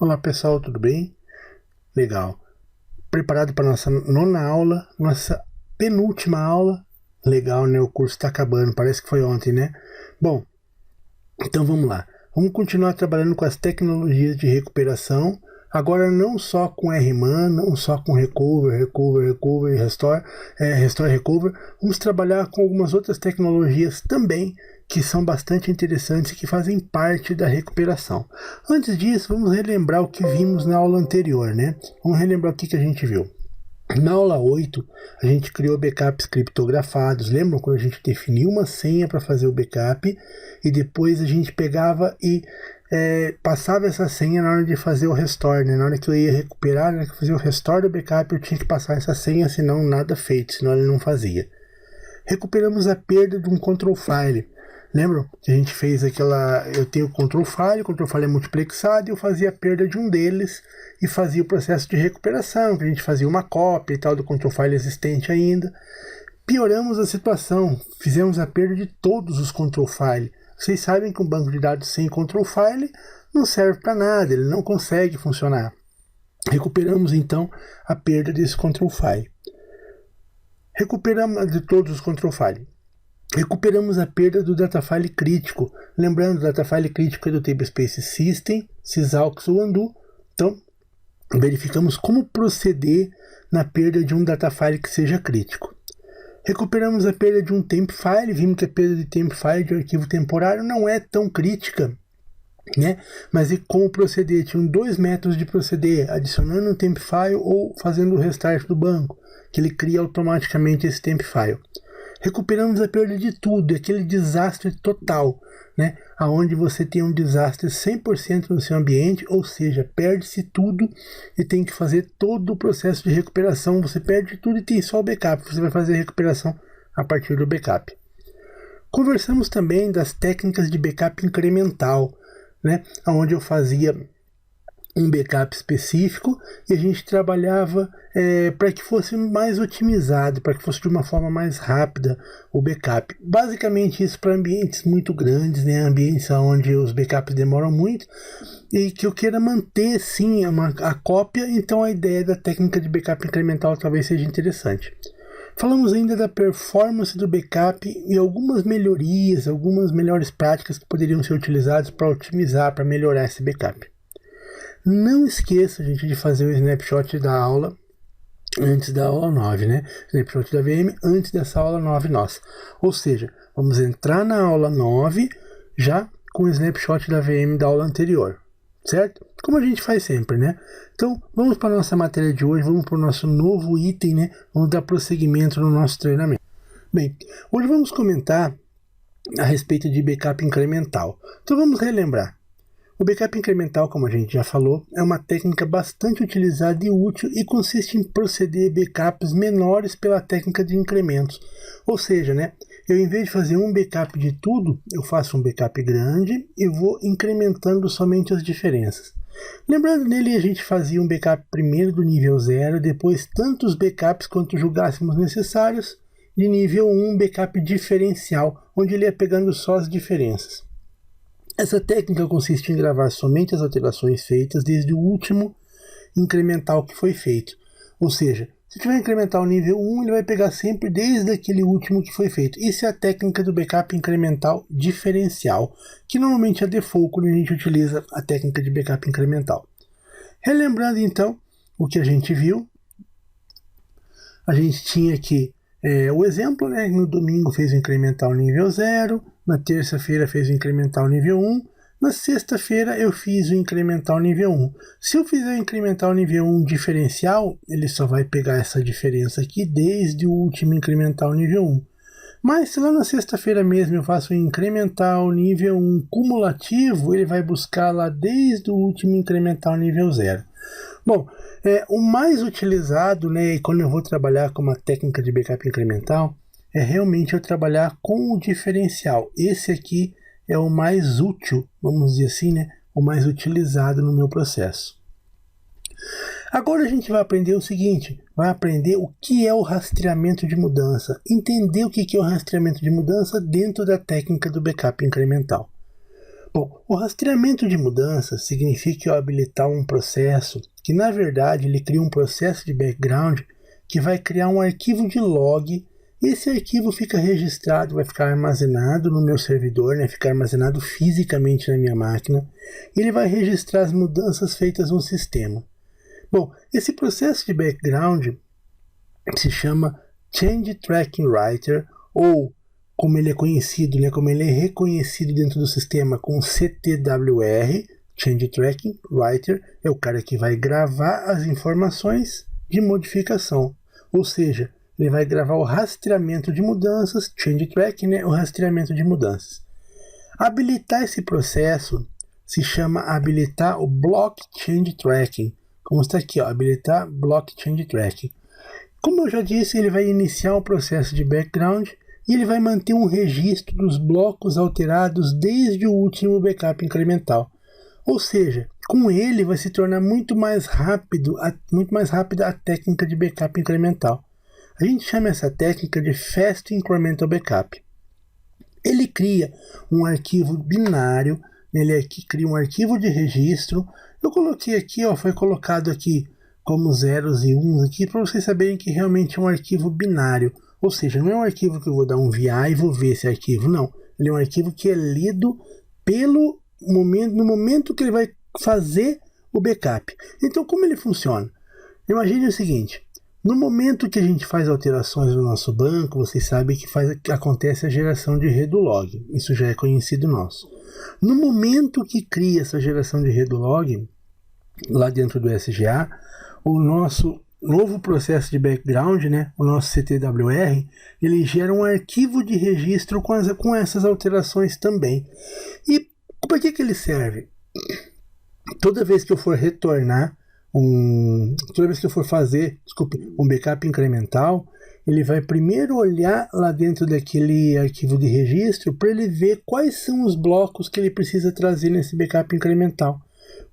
Olá pessoal, tudo bem? Legal. Preparado para nossa nona aula, nossa penúltima aula? Legal, né? O curso está acabando, parece que foi ontem, né? Bom, então vamos lá. Vamos continuar trabalhando com as tecnologias de recuperação. Agora não só com RMAN, não só com Recover, Restore, Recover. Vamos trabalhar com algumas outras tecnologias também que são bastante interessantes e que fazem parte da recuperação. Antes disso, vamos relembrar o que vimos na aula anterior, né? Vamos relembrar o que a gente viu. Na aula 8, a gente criou backups criptografados. Lembram quando a gente definiu uma senha para fazer o backup e depois a gente pegava e passava essa senha na hora de fazer o restore, né? Na hora que eu ia recuperar, na hora que eu fazia o restore do backup, eu tinha que passar essa senha, senão nada feito, senão ele não fazia. Recuperamos a perda de um control file. Lembram que a gente fez aquela... Eu tenho o control file é multiplexado e eu fazia a perda de um deles e fazia o processo de recuperação, que a gente fazia uma cópia e tal do control file existente ainda. Pioramos a situação, fizemos a perda de todos os control file. Vocês sabem que um banco de dados sem control file não serve para nada, ele não consegue funcionar. Recuperamos então a perda desse control file. Recuperamos de todos os control file. Recuperamos a perda do datafile crítico. Lembrando, o datafile crítico é do Tablespace System, Sysaux ou Undo. Então, verificamos como proceder na perda de um datafile que seja crítico. Recuperamos a perda de um tempfile. Vimos que a perda de tempfile de arquivo temporário não é tão crítica, né? Mas e como proceder? Tinham dois métodos de proceder: adicionando um tempfile ou fazendo o restart do banco, que ele cria automaticamente esse tempfile. Recuperamos a perda de tudo, aquele desastre total, né? Onde você tem um desastre 100% no seu ambiente, ou seja, perde-se tudo e tem que fazer todo o processo de recuperação. Você perde tudo e tem só o backup, você vai fazer a recuperação a partir do backup. Conversamos também das técnicas de backup incremental, né? Onde eu fazia um backup específico e a gente trabalhava para que fosse mais otimizado, para que fosse de uma forma mais rápida o backup. Basicamente isso para ambientes muito grandes, né? Ambientes onde os backups demoram muito e que eu queira manter sim a cópia, então a ideia da técnica de backup incremental talvez seja interessante. Falamos ainda da performance do backup e algumas melhorias, algumas melhores práticas que poderiam ser utilizadas para otimizar, para melhorar esse backup. Não esqueça, gente, de fazer o snapshot da aula antes da aula 9, né? Snapshot da VM antes dessa aula 9 nossa. Ou seja, vamos entrar na aula 9 já com o snapshot da VM da aula anterior, certo? Como a gente faz sempre, né? Então, vamos para a nossa matéria de hoje, vamos para o nosso novo item, né? Vamos dar prosseguimento no nosso treinamento. Bem, hoje vamos comentar a respeito de backup incremental. Então, vamos relembrar. O backup incremental, como a gente já falou, é uma técnica bastante utilizada e útil e consiste em proceder backups menores pela técnica de incrementos. Ou seja, né, eu em vez de fazer um backup de tudo, eu faço um backup grande e vou incrementando somente as diferenças. Lembrando, nele a gente fazia um backup primeiro do nível 0, depois tantos backups quanto julgássemos necessários, de nível 1 backup diferencial, onde ele ia pegando só as diferenças. Essa técnica consiste em gravar somente as alterações feitas desde o último incremental que foi feito. Ou seja, se tiver incremental nível 1, ele vai pegar sempre desde aquele último que foi feito. Isso é a técnica do backup incremental diferencial, que normalmente é default quando a gente utiliza a técnica de backup incremental. Relembrando então o que a gente viu, a gente tinha aqui o exemplo, né? No domingo fez o incremental nível 0, na terça-feira fez o incremental nível 1, na sexta-feira eu fiz o incremental nível 1. Se eu fizer o incremental nível 1 diferencial, ele só vai pegar essa diferença aqui desde o último incremental nível 1. Mas se lá na sexta-feira mesmo eu faço o incremental nível 1 cumulativo, ele vai buscar lá desde o último incremental nível 0. Bom, o mais utilizado, né, quando eu vou trabalhar com uma técnica de backup incremental, é realmente eu trabalhar com o diferencial. Esse aqui é o mais útil, vamos dizer assim, né, o mais utilizado no meu processo. Agora a gente vai aprender o seguinte, vai aprender o que é o rastreamento de mudança, entender o que é o rastreamento de mudança dentro da técnica do backup incremental. Bom, o rastreamento de mudanças significa eu habilitar um processo que, na verdade, ele cria um processo de background que vai criar um arquivo de log. Esse arquivo fica registrado, vai ficar armazenado no meu servidor, né? Ficar armazenado fisicamente na minha máquina. E ele vai registrar as mudanças feitas no sistema. Bom, esse processo de background se chama Change Tracking Writer, ou como ele é conhecido, né, como ele é reconhecido dentro do sistema com CTWR, Change Tracking Writer, é o cara que vai gravar as informações de modificação. Ou seja, ele vai gravar o rastreamento de mudanças, Change Tracking, né, o rastreamento de mudanças. Habilitar esse processo se chama habilitar o Block Change Tracking, como está aqui, ó, habilitar Block Change Tracking. Como eu já disse, ele vai iniciar um processo de background e ele vai manter um registro dos blocos alterados desde o último backup incremental. Ou seja, com ele vai se tornar muito mais rápida a técnica de backup incremental. A gente chama essa técnica de Fast Incremental Backup. Ele cria um arquivo binário, ele aqui cria um arquivo de registro. Eu coloquei aqui, ó, foi colocado aqui como zeros e uns aqui, para vocês saberem que realmente é um arquivo binário. Ou seja, não é um arquivo que eu vou dar um VI e vou ver esse arquivo, não. Ele é um arquivo que é lido no momento que ele vai fazer o backup. Então, como ele funciona? Imagine o seguinte, no momento que a gente faz alterações no nosso banco, vocês sabem que acontece a geração de RedoLog. Isso já é conhecido nosso. No momento que cria essa geração de RedoLog, lá dentro do SGA, o nosso novo processo de background, né, o nosso CTWR, ele gera um arquivo de registro com essas alterações também. E para que ele serve? Toda vez que eu for fazer um backup incremental, ele vai primeiro olhar lá dentro daquele arquivo de registro para ele ver quais são os blocos que ele precisa trazer nesse backup incremental.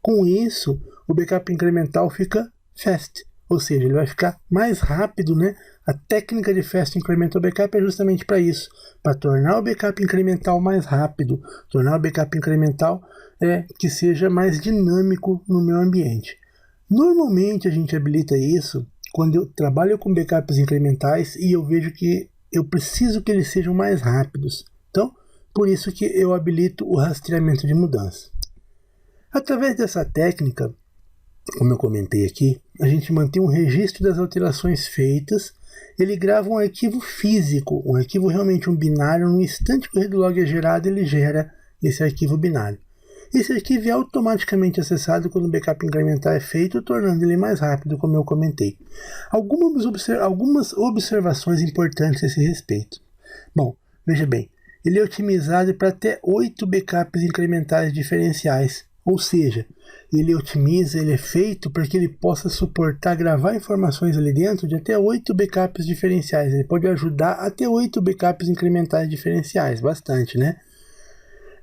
Com isso, o backup incremental fica fast, ou seja, ele vai ficar mais rápido, né? A técnica de Fast Incremental Backup é justamente para isso, para tornar o backup incremental mais rápido, tornar o backup incremental que seja mais dinâmico no meu ambiente. Normalmente a gente habilita isso quando eu trabalho com backups incrementais e eu vejo que eu preciso que eles sejam mais rápidos. Então, por isso que eu habilito o rastreamento de mudança. Através dessa técnica, como eu comentei aqui, a gente mantém um registro das alterações feitas. Ele grava um arquivo físico, um arquivo realmente um binário. No instante que o RedoLog é gerado, ele gera esse arquivo binário. Esse arquivo é automaticamente acessado quando o backup incremental é feito, tornando ele mais rápido, como eu comentei. Algumas observações importantes a esse respeito. Bom, veja bem, ele é otimizado para até 8 backups incrementais diferenciais. Ou seja, ele é feito para que ele possa suportar gravar informações ali dentro de até 8 backups diferenciais. Ele pode ajudar até 8 backups incrementais diferenciais, bastante, né?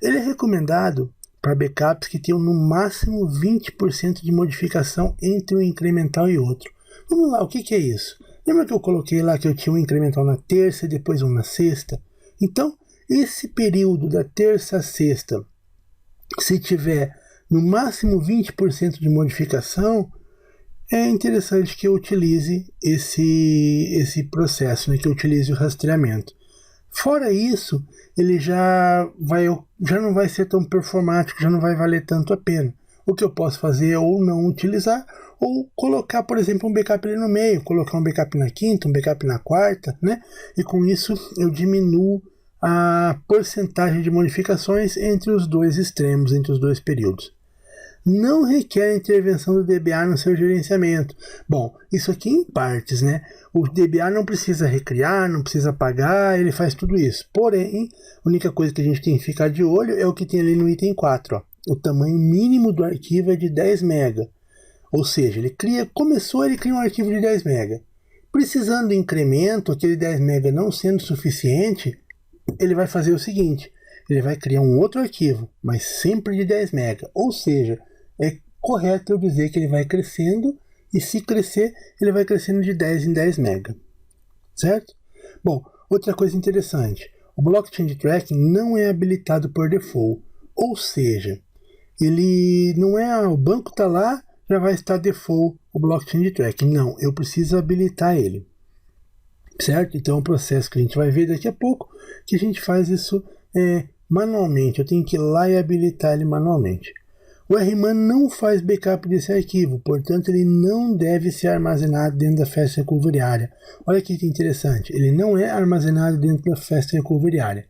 Ele é recomendado para backups que tenham no máximo 20% de modificação entre um incremental e outro. Vamos lá, o que é isso? Lembra que eu coloquei lá que eu tinha um incremental na terça e depois um na sexta? Então, esse período da terça a sexta, se tiver no máximo 20% de modificação, é interessante que eu utilize esse processo, né, que eu utilize o rastreamento. Fora isso, ele já não vai ser tão performático, já não vai valer tanto a pena. O que eu posso fazer é ou não utilizar, ou colocar, por exemplo, um backup ali no meio, colocar um backup na quinta, um backup na quarta, né? E com isso eu diminuo a porcentagem de modificações entre os dois extremos, entre os dois períodos. Não requer intervenção do DBA no seu gerenciamento. Bom, isso aqui em partes, né? O DBA não precisa recriar, não precisa apagar, ele faz tudo isso. Porém, a única coisa que a gente tem que ficar de olho é o que tem ali no item 4. Ó. O tamanho mínimo do arquivo é de 10 MB. Ou seja, ele cria um arquivo de 10 MB. Precisando de incremento, aquele 10 MB não sendo suficiente, ele vai fazer o seguinte, ele vai criar um outro arquivo, mas sempre de 10 MB. Ou seja, é correto eu dizer que ele vai crescendo, e se crescer, ele vai crescendo de 10 em 10 MB. Certo? Bom, outra coisa interessante, o Block Change Tracking não é habilitado por default. Ou seja, ele não é o banco está lá, já vai estar default o Block Change Tracking. Não, eu preciso habilitar ele. Certo? Então é um processo que a gente vai ver daqui a pouco, que a gente faz isso manualmente. Eu tenho que ir lá e habilitar ele manualmente. O RMAN não faz backup desse arquivo, portanto ele não deve ser armazenado dentro da Fast Recovery Area. Olha que interessante, ele não é armazenado dentro da Fast Recovery Area.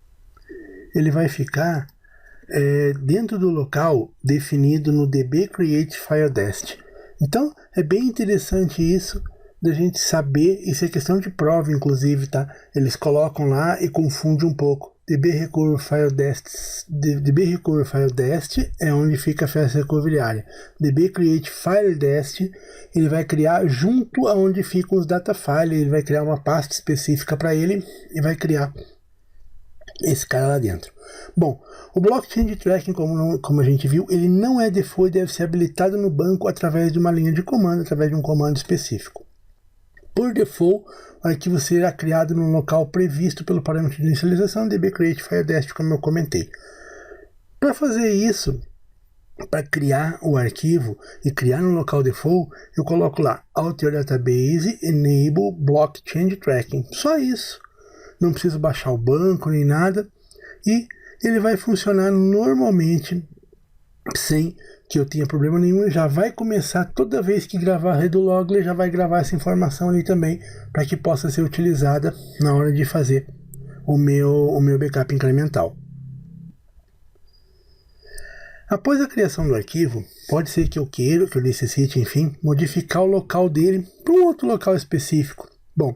Ele vai ficar dentro do local definido no DB Create File Dest. Então é bem interessante isso da gente saber, isso é questão de prova inclusive, tá? Eles colocam lá e confundem um pouco. DB Recovery File Dest é onde fica a Fast Recovery Area. DB Create File Dest, ele vai criar junto aonde ficam os data files, ele vai criar uma pasta específica para ele e vai criar esse cara lá dentro. Bom, o Block Change Tracking, como a gente viu, ele não é default e deve ser habilitado no banco através de uma linha de comando, através de um comando específico. Por default, o arquivo será criado no local previsto pelo parâmetro de inicialização DB Create File Dest, como eu comentei. Para fazer isso, para criar o arquivo e criar no local default, eu coloco lá Alter Database Enable Block Change Tracking. Só isso. Não preciso baixar o banco nem nada. E ele vai funcionar normalmente, sem que eu tenha problema nenhum. Já vai começar toda vez que gravar a Redolog, ele já vai gravar essa informação ali também, para que possa ser utilizada na hora de fazer o meu backup incremental. Após a criação do arquivo, pode ser que eu queira, que eu necessite, enfim, modificar o local dele para um outro local específico. Bom,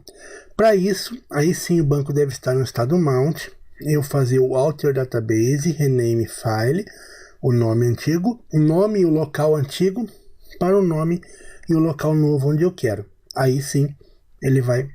para isso, aí sim o banco deve estar no estado mount, eu fazer o alter database, rename file, o nome antigo, o nome e o local antigo para o nome e o local novo onde eu quero. Aí sim ele vai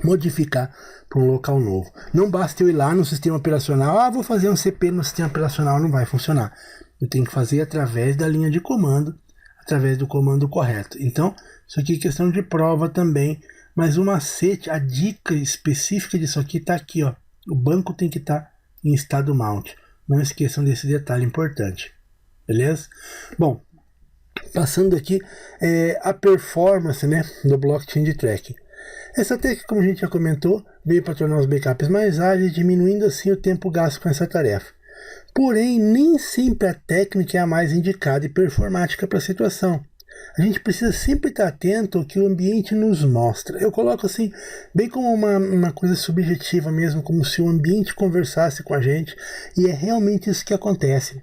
modificar para um local novo. Não basta eu ir lá no sistema operacional, vou fazer um CP no sistema operacional, não vai funcionar. Eu tenho que fazer através da linha de comando, através do comando correto. Então, isso aqui é questão de prova também, mas o macete, a dica específica disso aqui está aqui, ó. O banco tem que estar em estado mount. Não esqueçam desse detalhe importante. Beleza? Bom, passando aqui a performance, né, do Block Change Tracking. Essa técnica, como a gente já comentou, veio para tornar os backups mais ágeis, diminuindo assim o tempo gasto com essa tarefa. Porém, nem sempre a técnica é a mais indicada e performática para a situação. A gente precisa sempre estar atento ao que o ambiente nos mostra. Eu coloco assim, bem como uma coisa subjetiva mesmo, como se o ambiente conversasse com a gente, e é realmente isso que acontece.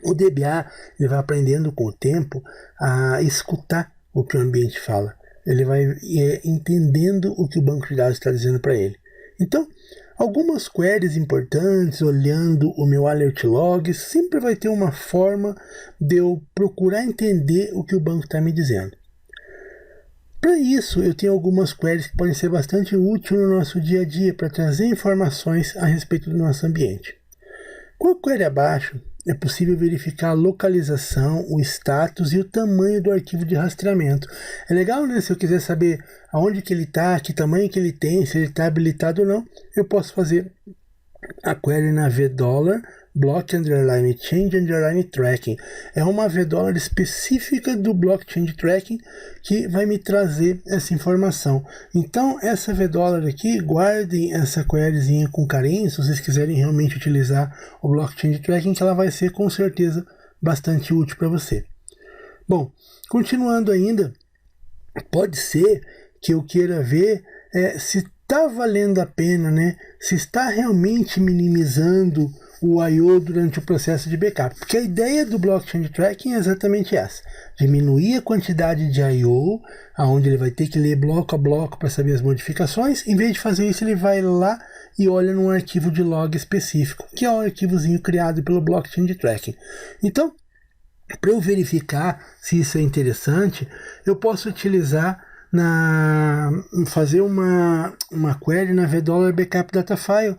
O DBA ele vai aprendendo com o tempo a escutar o que o ambiente fala. Ele vai entendendo o que o banco de dados está dizendo para ele. Então, algumas queries importantes, olhando o meu alert log, sempre vai ter uma forma de eu procurar entender o que o banco está me dizendo. Para isso, eu tenho algumas queries que podem ser bastante úteis no nosso dia a dia para trazer informações a respeito do nosso ambiente. Com a query abaixo, é possível verificar a localização, o status e o tamanho do arquivo de rastreamento. É legal, né? Se eu quiser saber aonde que ele está, que tamanho que ele tem, se ele está habilitado ou não, eu posso fazer a query na $, block underline change underline tracking. É uma $, específica do block change tracking que vai me trazer essa informação. Então essa $, aqui, guardem essa queryzinha com carinho, se vocês quiserem realmente utilizar o block change tracking, que ela vai ser com certeza bastante útil para você. Bom, continuando ainda, pode ser que eu queira ver se está valendo a pena, né? Se está realmente minimizando o I/O durante o processo de backup. Porque a ideia do Block Change Tracking é exatamente essa. Diminuir a quantidade de I/O, onde ele vai ter que ler bloco a bloco para saber as modificações. Em vez de fazer isso, ele vai lá e olha num arquivo de log específico, que é o arquivozinho criado pelo Block Change Tracking. Então, para eu verificar se isso é interessante, eu posso utilizar fazer uma query na $, backup data file,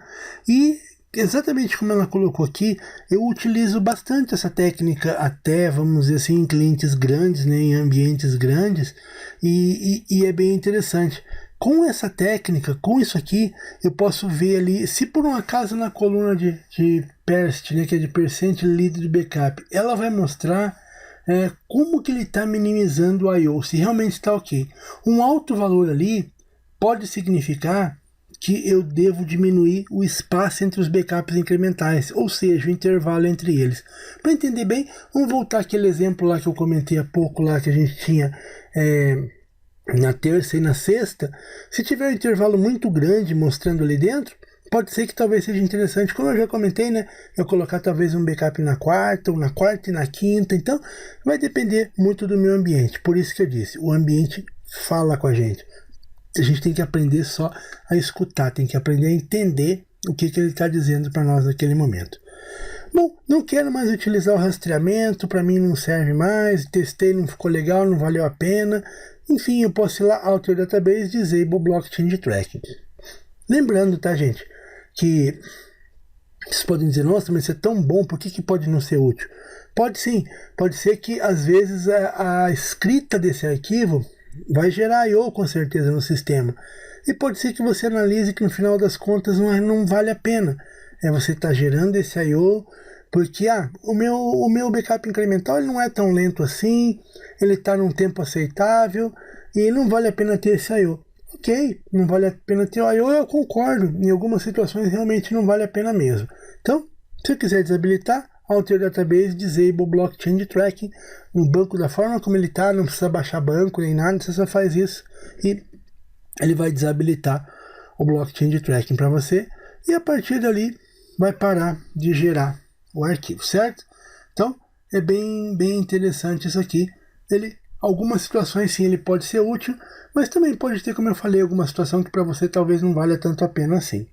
e exatamente como ela colocou aqui, eu utilizo bastante essa técnica até, vamos dizer assim, em clientes grandes, né, em ambientes grandes, e é bem interessante. Com essa técnica, com isso aqui, eu posso ver ali, se por um acaso na coluna de PERST, né, que é de Percent Lead Backup, ela vai mostrar como que ele está minimizando o I/O, se realmente está ok. Um alto valor ali pode significar que eu devo diminuir o espaço entre os backups incrementais, ou seja, o intervalo entre eles. Para entender bem, vamos voltar àquele exemplo lá que eu comentei há pouco, lá que a gente tinha na terça e na sexta. Se tiver um intervalo muito grande mostrando ali dentro, pode ser que talvez seja interessante, como eu já comentei, né? Eu colocar talvez um backup na quarta, ou na quarta e na quinta. Então, vai depender muito do meu ambiente. Por isso que eu disse, o ambiente fala com a gente. A gente tem que aprender só a escutar, tem que aprender a entender o que ele está dizendo para nós naquele momento. Bom, não quero mais utilizar o rastreamento, para mim não serve mais, testei, não ficou legal, não valeu a pena. Enfim, eu posso ir lá, Alter Database, Disable Block Change Tracking. Lembrando, tá, gente, que vocês podem dizer, nossa, mas isso é tão bom, por que pode não ser útil? Pode sim, pode ser que às vezes a escrita desse arquivo vai gerar I/O com certeza no sistema. E pode ser que você analise que no final das contas não vale a pena. Você está gerando esse I/O porque o meu backup incremental ele não é tão lento assim, ele está num tempo aceitável e não vale a pena ter esse I/O. Ok, não vale a pena ter o I/O, eu concordo. Em algumas situações realmente não vale a pena mesmo. Então, se eu quiser desabilitar, Alter Database, Disable Block Change Tracking, no banco da forma como ele está, não precisa baixar banco nem nada, você só faz isso e ele vai desabilitar o Block Change Tracking para você e a partir dali vai parar de gerar o arquivo, certo? Então, é bem interessante isso aqui. Algumas situações sim ele pode ser útil, mas também pode ter, como eu falei, alguma situação que para você talvez não valha tanto a pena assim.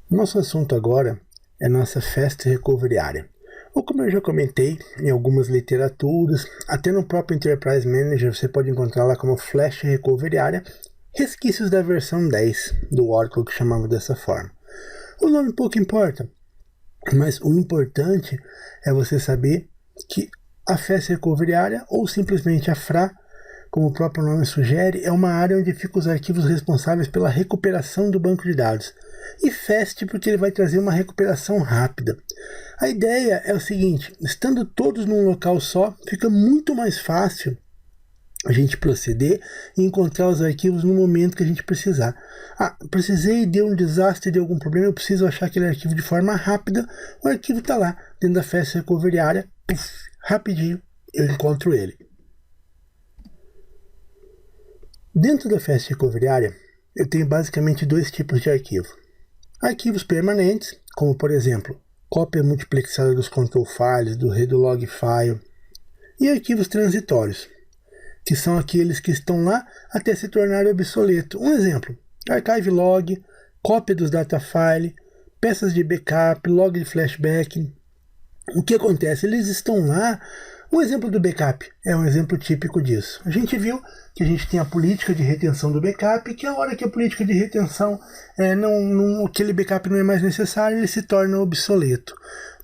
Nosso assunto agora é nossa Fast Recovery Area, ou como eu já comentei em algumas literaturas, até no próprio Enterprise Manager você pode encontrar lá como Flash Recovery Area, resquícios da versão 10 do Oracle que chamava dessa forma. O nome pouco importa, mas o importante é você saber que a Fast Recovery Area, ou simplesmente a FRA, como o próprio nome sugere, é uma área onde ficam os arquivos responsáveis pela recuperação do banco de dados. E Fast porque ele vai trazer uma recuperação rápida. A ideia é o seguinte, estando todos num local só, fica muito mais fácil a gente proceder e encontrar os arquivos no momento que a gente precisar. Precisei, deu um desastre, deu algum problema, eu preciso achar aquele arquivo de forma rápida, o arquivo está lá, dentro da Fast Recovery Area, rapidinho eu encontro ele. Dentro da Fast Recovery Area, eu tenho basicamente dois tipos de arquivo. Arquivos permanentes, como por exemplo, cópia multiplexada dos control files, do log file, e arquivos transitórios, que são aqueles que estão lá até se tornar obsoleto. Um exemplo, archive log, cópia dos data file, peças de backup, log de flashback. O que acontece? Eles estão lá. Um exemplo do backup é um exemplo típico disso. A gente viu que a gente tem a política de retenção do backup, que a hora que a política de retenção aquele backup não é mais necessário, ele se torna obsoleto.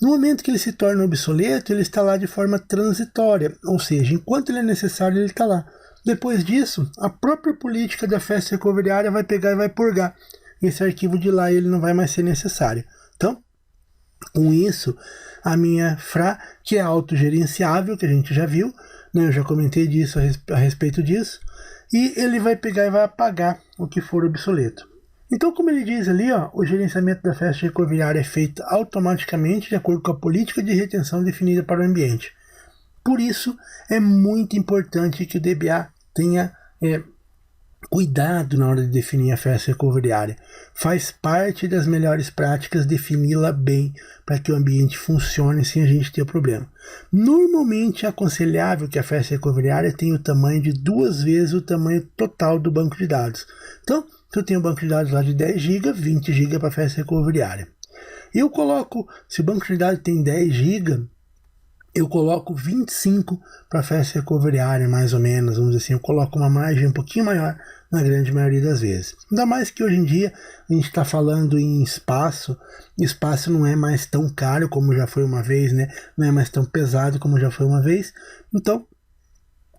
No momento que ele se torna obsoleto, ele está lá de forma transitória, ou seja, enquanto ele é necessário, ele está lá. Depois disso, a própria política da Fast Recovery Area vai pegar e vai purgar esse arquivo de lá e ele não vai mais ser necessário. Então, com isso, a minha FRA, que é autogerenciável, que a gente já viu, né, eu já comentei disso a respeito disso, e ele vai pegar e vai apagar o que for obsoleto. Então, como ele diz ali, o gerenciamento da Fast Recovery Area é feito automaticamente de acordo com a política de retenção definida para o ambiente. Por isso, é muito importante que o DBA tenha cuidado na hora de definir a Fast Recovery Area. Faz parte das melhores práticas defini-la bem para que o ambiente funcione sem a gente ter problema. Normalmente é aconselhável que a Fast Recovery Area tenha o tamanho de 2 vezes o tamanho total do banco de dados. Então, se eu tenho um banco de dados lá de 10 GB, 20 GB para a Fast Recovery Area. Eu coloco, se o banco de dados tem 10 GB, eu coloco 25 para Fast Recovery Area, mais ou menos, vamos dizer assim, eu coloco uma margem um pouquinho maior na grande maioria das vezes. Ainda mais que hoje em dia a gente está falando em espaço não é mais tão caro como já foi uma vez, né? Não é mais tão pesado como já foi uma vez, então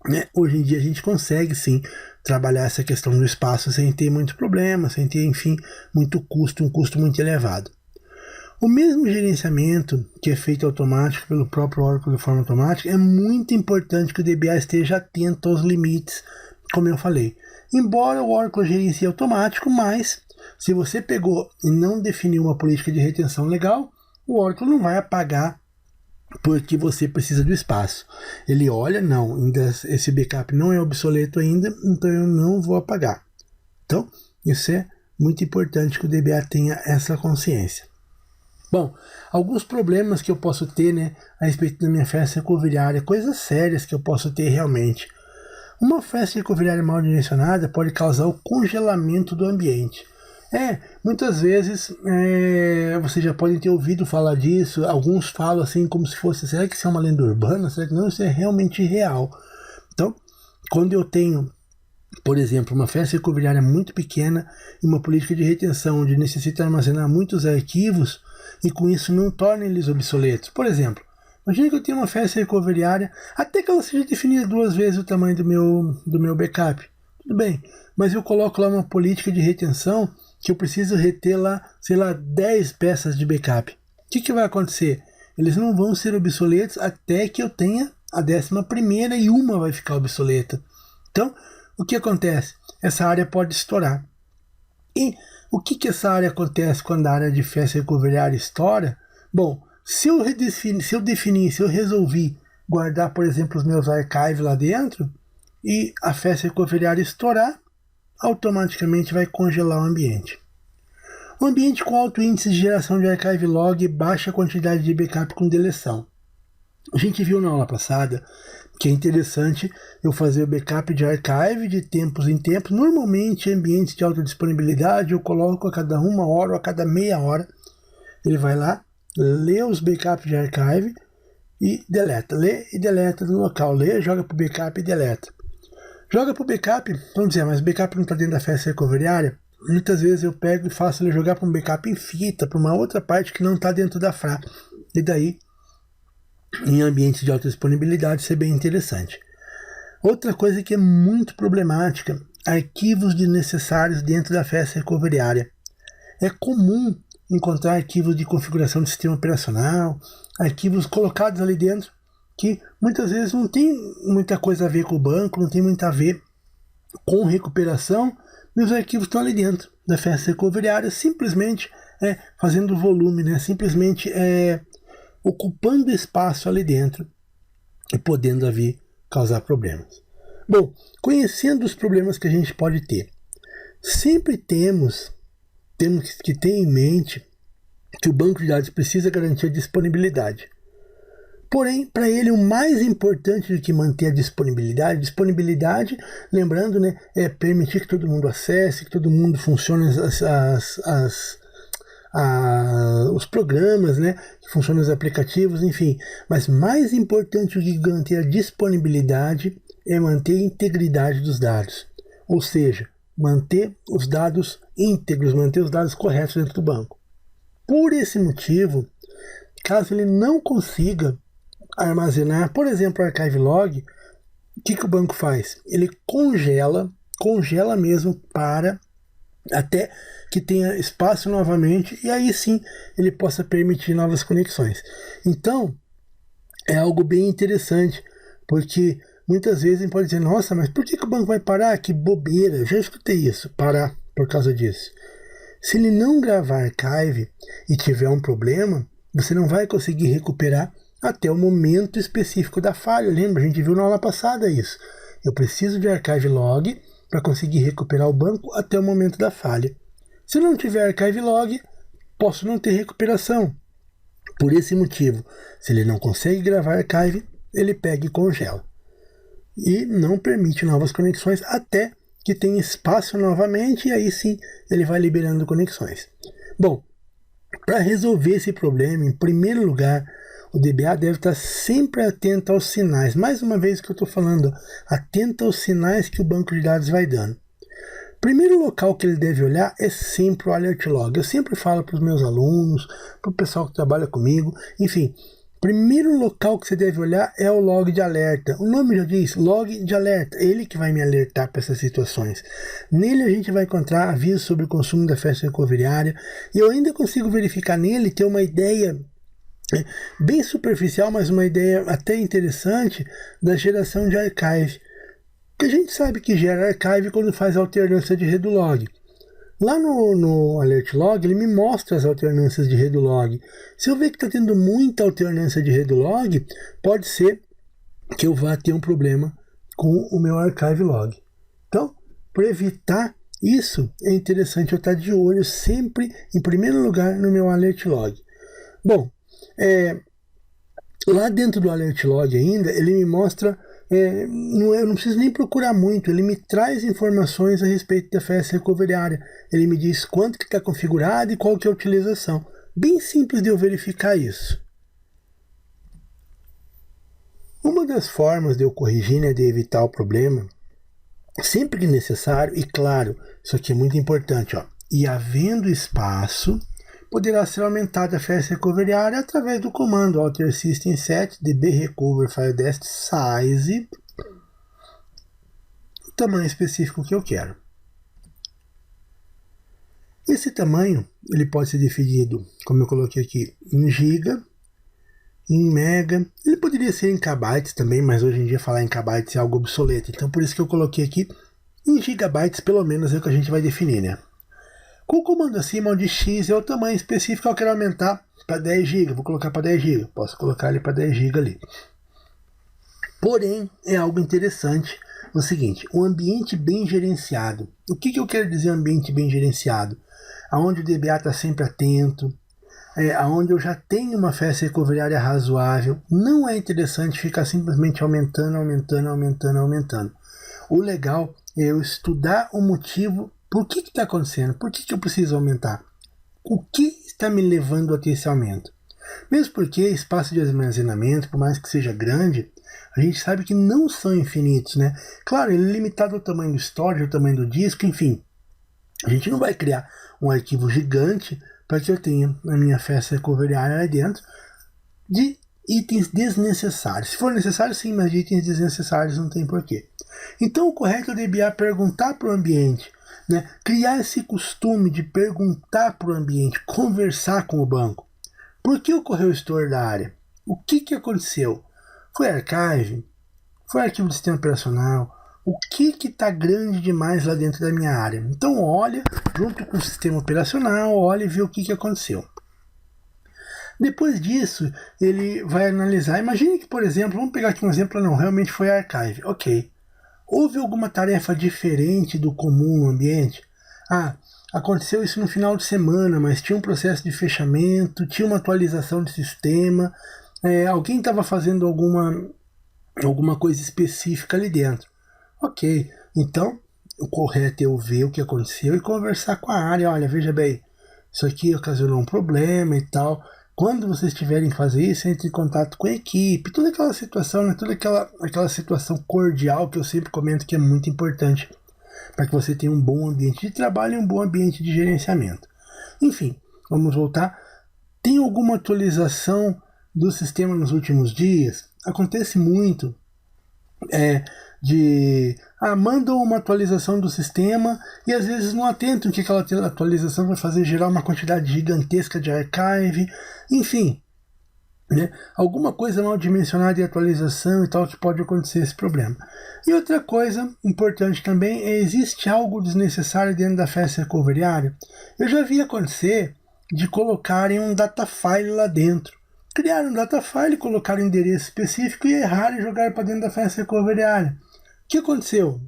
né? Hoje em dia a gente consegue sim trabalhar essa questão do espaço sem ter muito problema, sem ter, enfim, muito custo, um custo muito elevado. O mesmo gerenciamento que é feito automático pelo próprio Oracle de forma automática, é muito importante que o DBA esteja atento aos limites, como eu falei. Embora o Oracle gerencie automático, mas se você pegou e não definiu uma política de retenção legal, o Oracle não vai apagar porque você precisa do espaço. Ele olha, não, ainda esse backup não é obsoleto ainda, então eu não vou apagar. Então, isso é muito importante que o DBA tenha essa consciência. Bom, alguns problemas que eu posso ter, né, a respeito da minha festa recovery, coisas sérias que eu posso ter realmente. Uma festa recovery mal direcionada pode causar o congelamento do ambiente. Muitas vezes vocês já podem ter ouvido falar disso, alguns falam assim como se fosse, será que isso é uma lenda urbana? Será que não? Isso é realmente real. Então, quando eu tenho, por exemplo, uma festa recovery muito pequena e uma política de retenção onde necessita armazenar muitos arquivos e com isso não torna eles obsoletos. Por exemplo, imagina que eu tenho uma festa recovery até que ela seja definida 2 vezes o tamanho do meu backup. Tudo bem, mas eu coloco lá uma política de retenção que eu preciso reter lá, sei lá, 10 peças de backup. O que vai acontecer? Eles não vão ser obsoletos até que eu tenha a 11ª e uma vai ficar obsoleta. Então, o que acontece? Essa área pode estourar. E o que essa área acontece quando a área de festa recovery estoura? Bom, se eu resolvi guardar, por exemplo, os meus archives lá dentro e a festa recovery estourar, automaticamente vai congelar o ambiente. Um ambiente com alto índice de geração de archive log e baixa quantidade de backup com deleção. A gente viu na aula passada que é interessante eu fazer o backup de archive de tempos em tempos. Normalmente, em ambientes de alta disponibilidade, eu coloco a cada 1 hora ou a cada meia hora. Ele vai lá, lê os backups de archive e deleta. Lê e deleta do local. Lê, joga para o backup e deleta. Joga para o backup, vamos dizer, mas o backup não está dentro da festa recovery. Muitas vezes eu pego e faço ele jogar para um backup em fita, para uma outra parte que não está dentro da FRA. E daí, em ambiente de alta disponibilidade, isso é bem interessante. Outra coisa que é muito problemática, arquivos desnecessários dentro da festa recovery. É comum encontrar arquivos de configuração de sistema operacional, arquivos colocados ali dentro, que muitas vezes não tem muita coisa a ver com o banco, não tem muito a ver com recuperação, e os arquivos estão ali dentro da festa recovery, simplesmente fazendo volume, né? Simplesmente ocupando espaço ali dentro e podendo vir causar problemas. Bom, conhecendo os problemas que a gente pode ter, sempre temos que ter em mente que o banco de dados precisa garantir a disponibilidade. Porém, para ele, o mais importante do que manter a disponibilidade, lembrando, né, é permitir que todo mundo acesse, que todo mundo funcione os programas, né, que funcionem os aplicativos, enfim. Mas mais importante do que garantir a disponibilidade é manter a integridade dos dados. Ou seja, manter os dados íntegros, manter os dados corretos dentro do banco. Por esse motivo, caso ele não consiga armazenar, por exemplo, archive log, o que o banco faz? Ele congela mesmo para até que tenha espaço novamente e aí sim ele possa permitir novas conexões. Então, é algo bem interessante, porque muitas vezes a gente pode dizer, nossa, mas por que o banco vai parar? Que bobeira, eu já escutei isso, parar por causa disso. Se ele não gravar archive e tiver um problema, você não vai conseguir recuperar até o momento específico da falha. Lembra? A gente viu na aula passada isso. Eu preciso de archive log para conseguir recuperar o banco até o momento da falha. Se não tiver archive log, posso não ter recuperação. Por esse motivo, se ele não consegue gravar archive, ele pega e congela. E não permite novas conexões até que tenha espaço novamente, e aí sim ele vai liberando conexões. Bom, para resolver esse problema, em primeiro lugar, o DBA deve estar sempre atento aos sinais. Mais uma vez que eu estou falando, atento aos sinais que o banco de dados vai dando. Primeiro local que ele deve olhar é sempre o alert log. Eu sempre falo para os meus alunos, para o pessoal que trabalha comigo, enfim, Primeiro local que você deve olhar é o log de alerta. O nome já diz, log de alerta. Ele que vai me alertar para essas situações. Nele a gente vai encontrar avisos sobre o consumo da festa ferroviária. E eu ainda consigo verificar nele, ter uma ideia bem superficial, mas uma ideia até interessante da geração de archive. Que a gente sabe que gera archive quando faz alternância de redolog. Lá no alert log, ele me mostra as alternâncias de redolog. Se eu ver que está tendo muita alternância de redolog, pode ser que eu vá ter um problema com o meu archive log. Então, para evitar isso, é interessante eu estar de olho sempre, em primeiro lugar, no meu alert log. Bom, lá dentro do alert log ainda, ele me mostra... eu não preciso nem procurar muito, ele me traz informações a respeito da festa recovery. Ele me diz quanto que está configurado e qual que é a utilização. Bem simples de eu verificar isso. Uma das formas de eu corrigir, né, de evitar o problema, sempre que necessário, e claro, isso aqui é muito importante, ó, e havendo espaço, poderá ser aumentada a festa recovery através do comando alter system set dbrecover file dest size, o tamanho específico que eu quero. Esse tamanho ele pode ser definido, como eu coloquei aqui, em giga, em mega, ele poderia ser em kbytes também, mas hoje em dia falar em kbytes é algo obsoleto, então por isso que eu coloquei aqui em gigabytes, pelo menos é o que a gente vai definir, né? Com o comando acima, onde x é o tamanho específico, eu quero aumentar para 10 GB. Vou colocar para 10 GB. Posso colocar ele para 10 GB ali. Porém, é algo interessante o seguinte, um ambiente bem gerenciado. O que eu quero dizer ambiente bem gerenciado? Onde o DBA está sempre atento, onde eu já tenho uma festa recovery razoável. Não é interessante ficar simplesmente aumentando. O legal é eu estudar o motivo. Por que está acontecendo? Por que eu preciso aumentar? O que está me levando a ter esse aumento? Mesmo porque espaço de armazenamento, por mais que seja grande, a gente sabe que não são infinitos, né? Claro, ele é limitado ao tamanho do storage, ao tamanho do disco, enfim. A gente não vai criar um arquivo gigante para que eu tenha a minha festa recovery lá dentro de itens desnecessários. Se for necessário, sim, mas de itens desnecessários não tem porquê. Então o correto é o DBA perguntar para o ambiente, né? Criar esse costume de perguntar para o ambiente, conversar com o banco. Por que ocorreu o store da área? O que aconteceu? Foi archive? Foi arquivo de sistema operacional? O que está grande demais lá dentro da minha área? Então olha, junto com o sistema operacional, olha e vê o que aconteceu. Depois disso, ele vai analisar. Imagine que, por exemplo, vamos pegar aqui um exemplo, não, realmente foi archive. Ok. Houve alguma tarefa diferente do comum no ambiente? Aconteceu isso no final de semana, mas tinha um processo de fechamento, tinha uma atualização de sistema, alguém estava fazendo alguma coisa específica ali dentro. Ok, então o correto é eu ver o que aconteceu e conversar com a área. Olha, veja bem, isso aqui ocasionou um problema e tal. Quando vocês tiverem que fazer isso, entre em contato com a equipe. Toda aquela situação, né? Toda aquela situação cordial que eu sempre comento que é muito importante para que você tenha um bom ambiente de trabalho e um bom ambiente de gerenciamento. Enfim, vamos voltar. Tem alguma atualização do sistema nos últimos dias? Acontece muito mandam uma atualização do sistema e às vezes não atentam que aquela atualização vai fazer gerar uma quantidade gigantesca de archive, enfim, né? Alguma coisa mal dimensionada de atualização e tal que pode acontecer esse problema. E outra coisa importante também existe algo desnecessário dentro da festa recovery. Eu já vi acontecer de colocarem um data file lá dentro. Criaram um data file, colocaram um endereço específico e erraram e jogaram para dentro da festa recovery. O que aconteceu?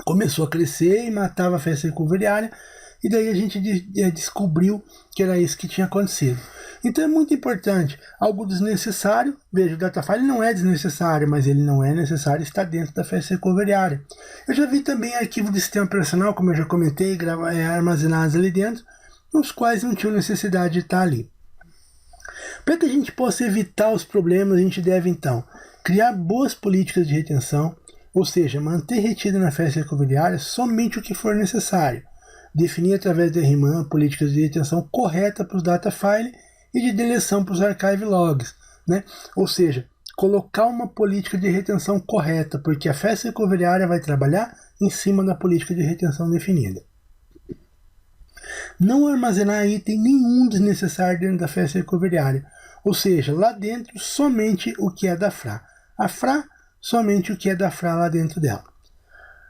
Começou a crescer e matava a festa recovery, e daí a gente descobriu que era isso que tinha acontecido. Então é muito importante, algo desnecessário, veja, o data file não é desnecessário, mas ele não é necessário estar dentro da festa recovery. Eu já vi também arquivo de sistema operacional, como eu já comentei, armazenados ali dentro, os quais não tinham necessidade de estar ali. Para que a gente possa evitar os problemas, a gente deve então criar boas políticas de retenção, ou seja, manter retido na festa recovery somente o que for necessário. Definir através da RMAN políticas de retenção correta para os data file e de deleção para os archive logs. né? Ou seja, colocar uma política de retenção correta, porque a Fast Recovery Area vai trabalhar em cima da política de retenção definida. Não armazenar item nenhum desnecessário dentro da Fast Recovery Area, ou seja, lá dentro somente o que é da FRA. A FRA, somente o que é da FRA lá dentro dela.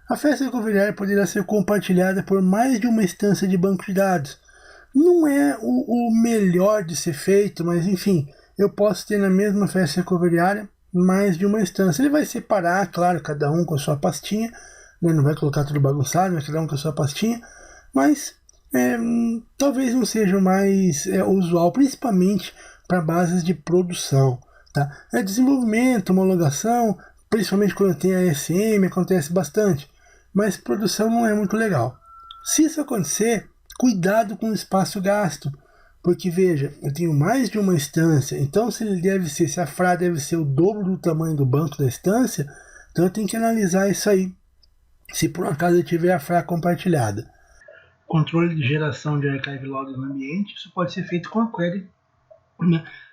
A Fast Recovery Area poderá ser compartilhada por mais de uma instância de banco de dados. Não é o melhor de ser feito, mas enfim, eu posso ter na mesma Fast Recovery Area mais de uma instância. Ele vai separar, claro, cada um com a sua pastinha, né? Não vai colocar tudo bagunçado, mas cada um com a sua pastinha, mas talvez não seja o mais usual, principalmente para bases de produção. Tá? Desenvolvimento, homologação, principalmente quando tem a ASM, acontece bastante, mas produção não é muito legal. Se isso acontecer, cuidado com o espaço gasto, porque veja, eu tenho mais de uma instância, então se a FRA deve ser o dobro do tamanho do banco da instância, então eu tenho que analisar isso aí, se por um acaso eu tiver a FRA compartilhada. Controle de geração de archive logs no ambiente, isso pode ser feito com a query.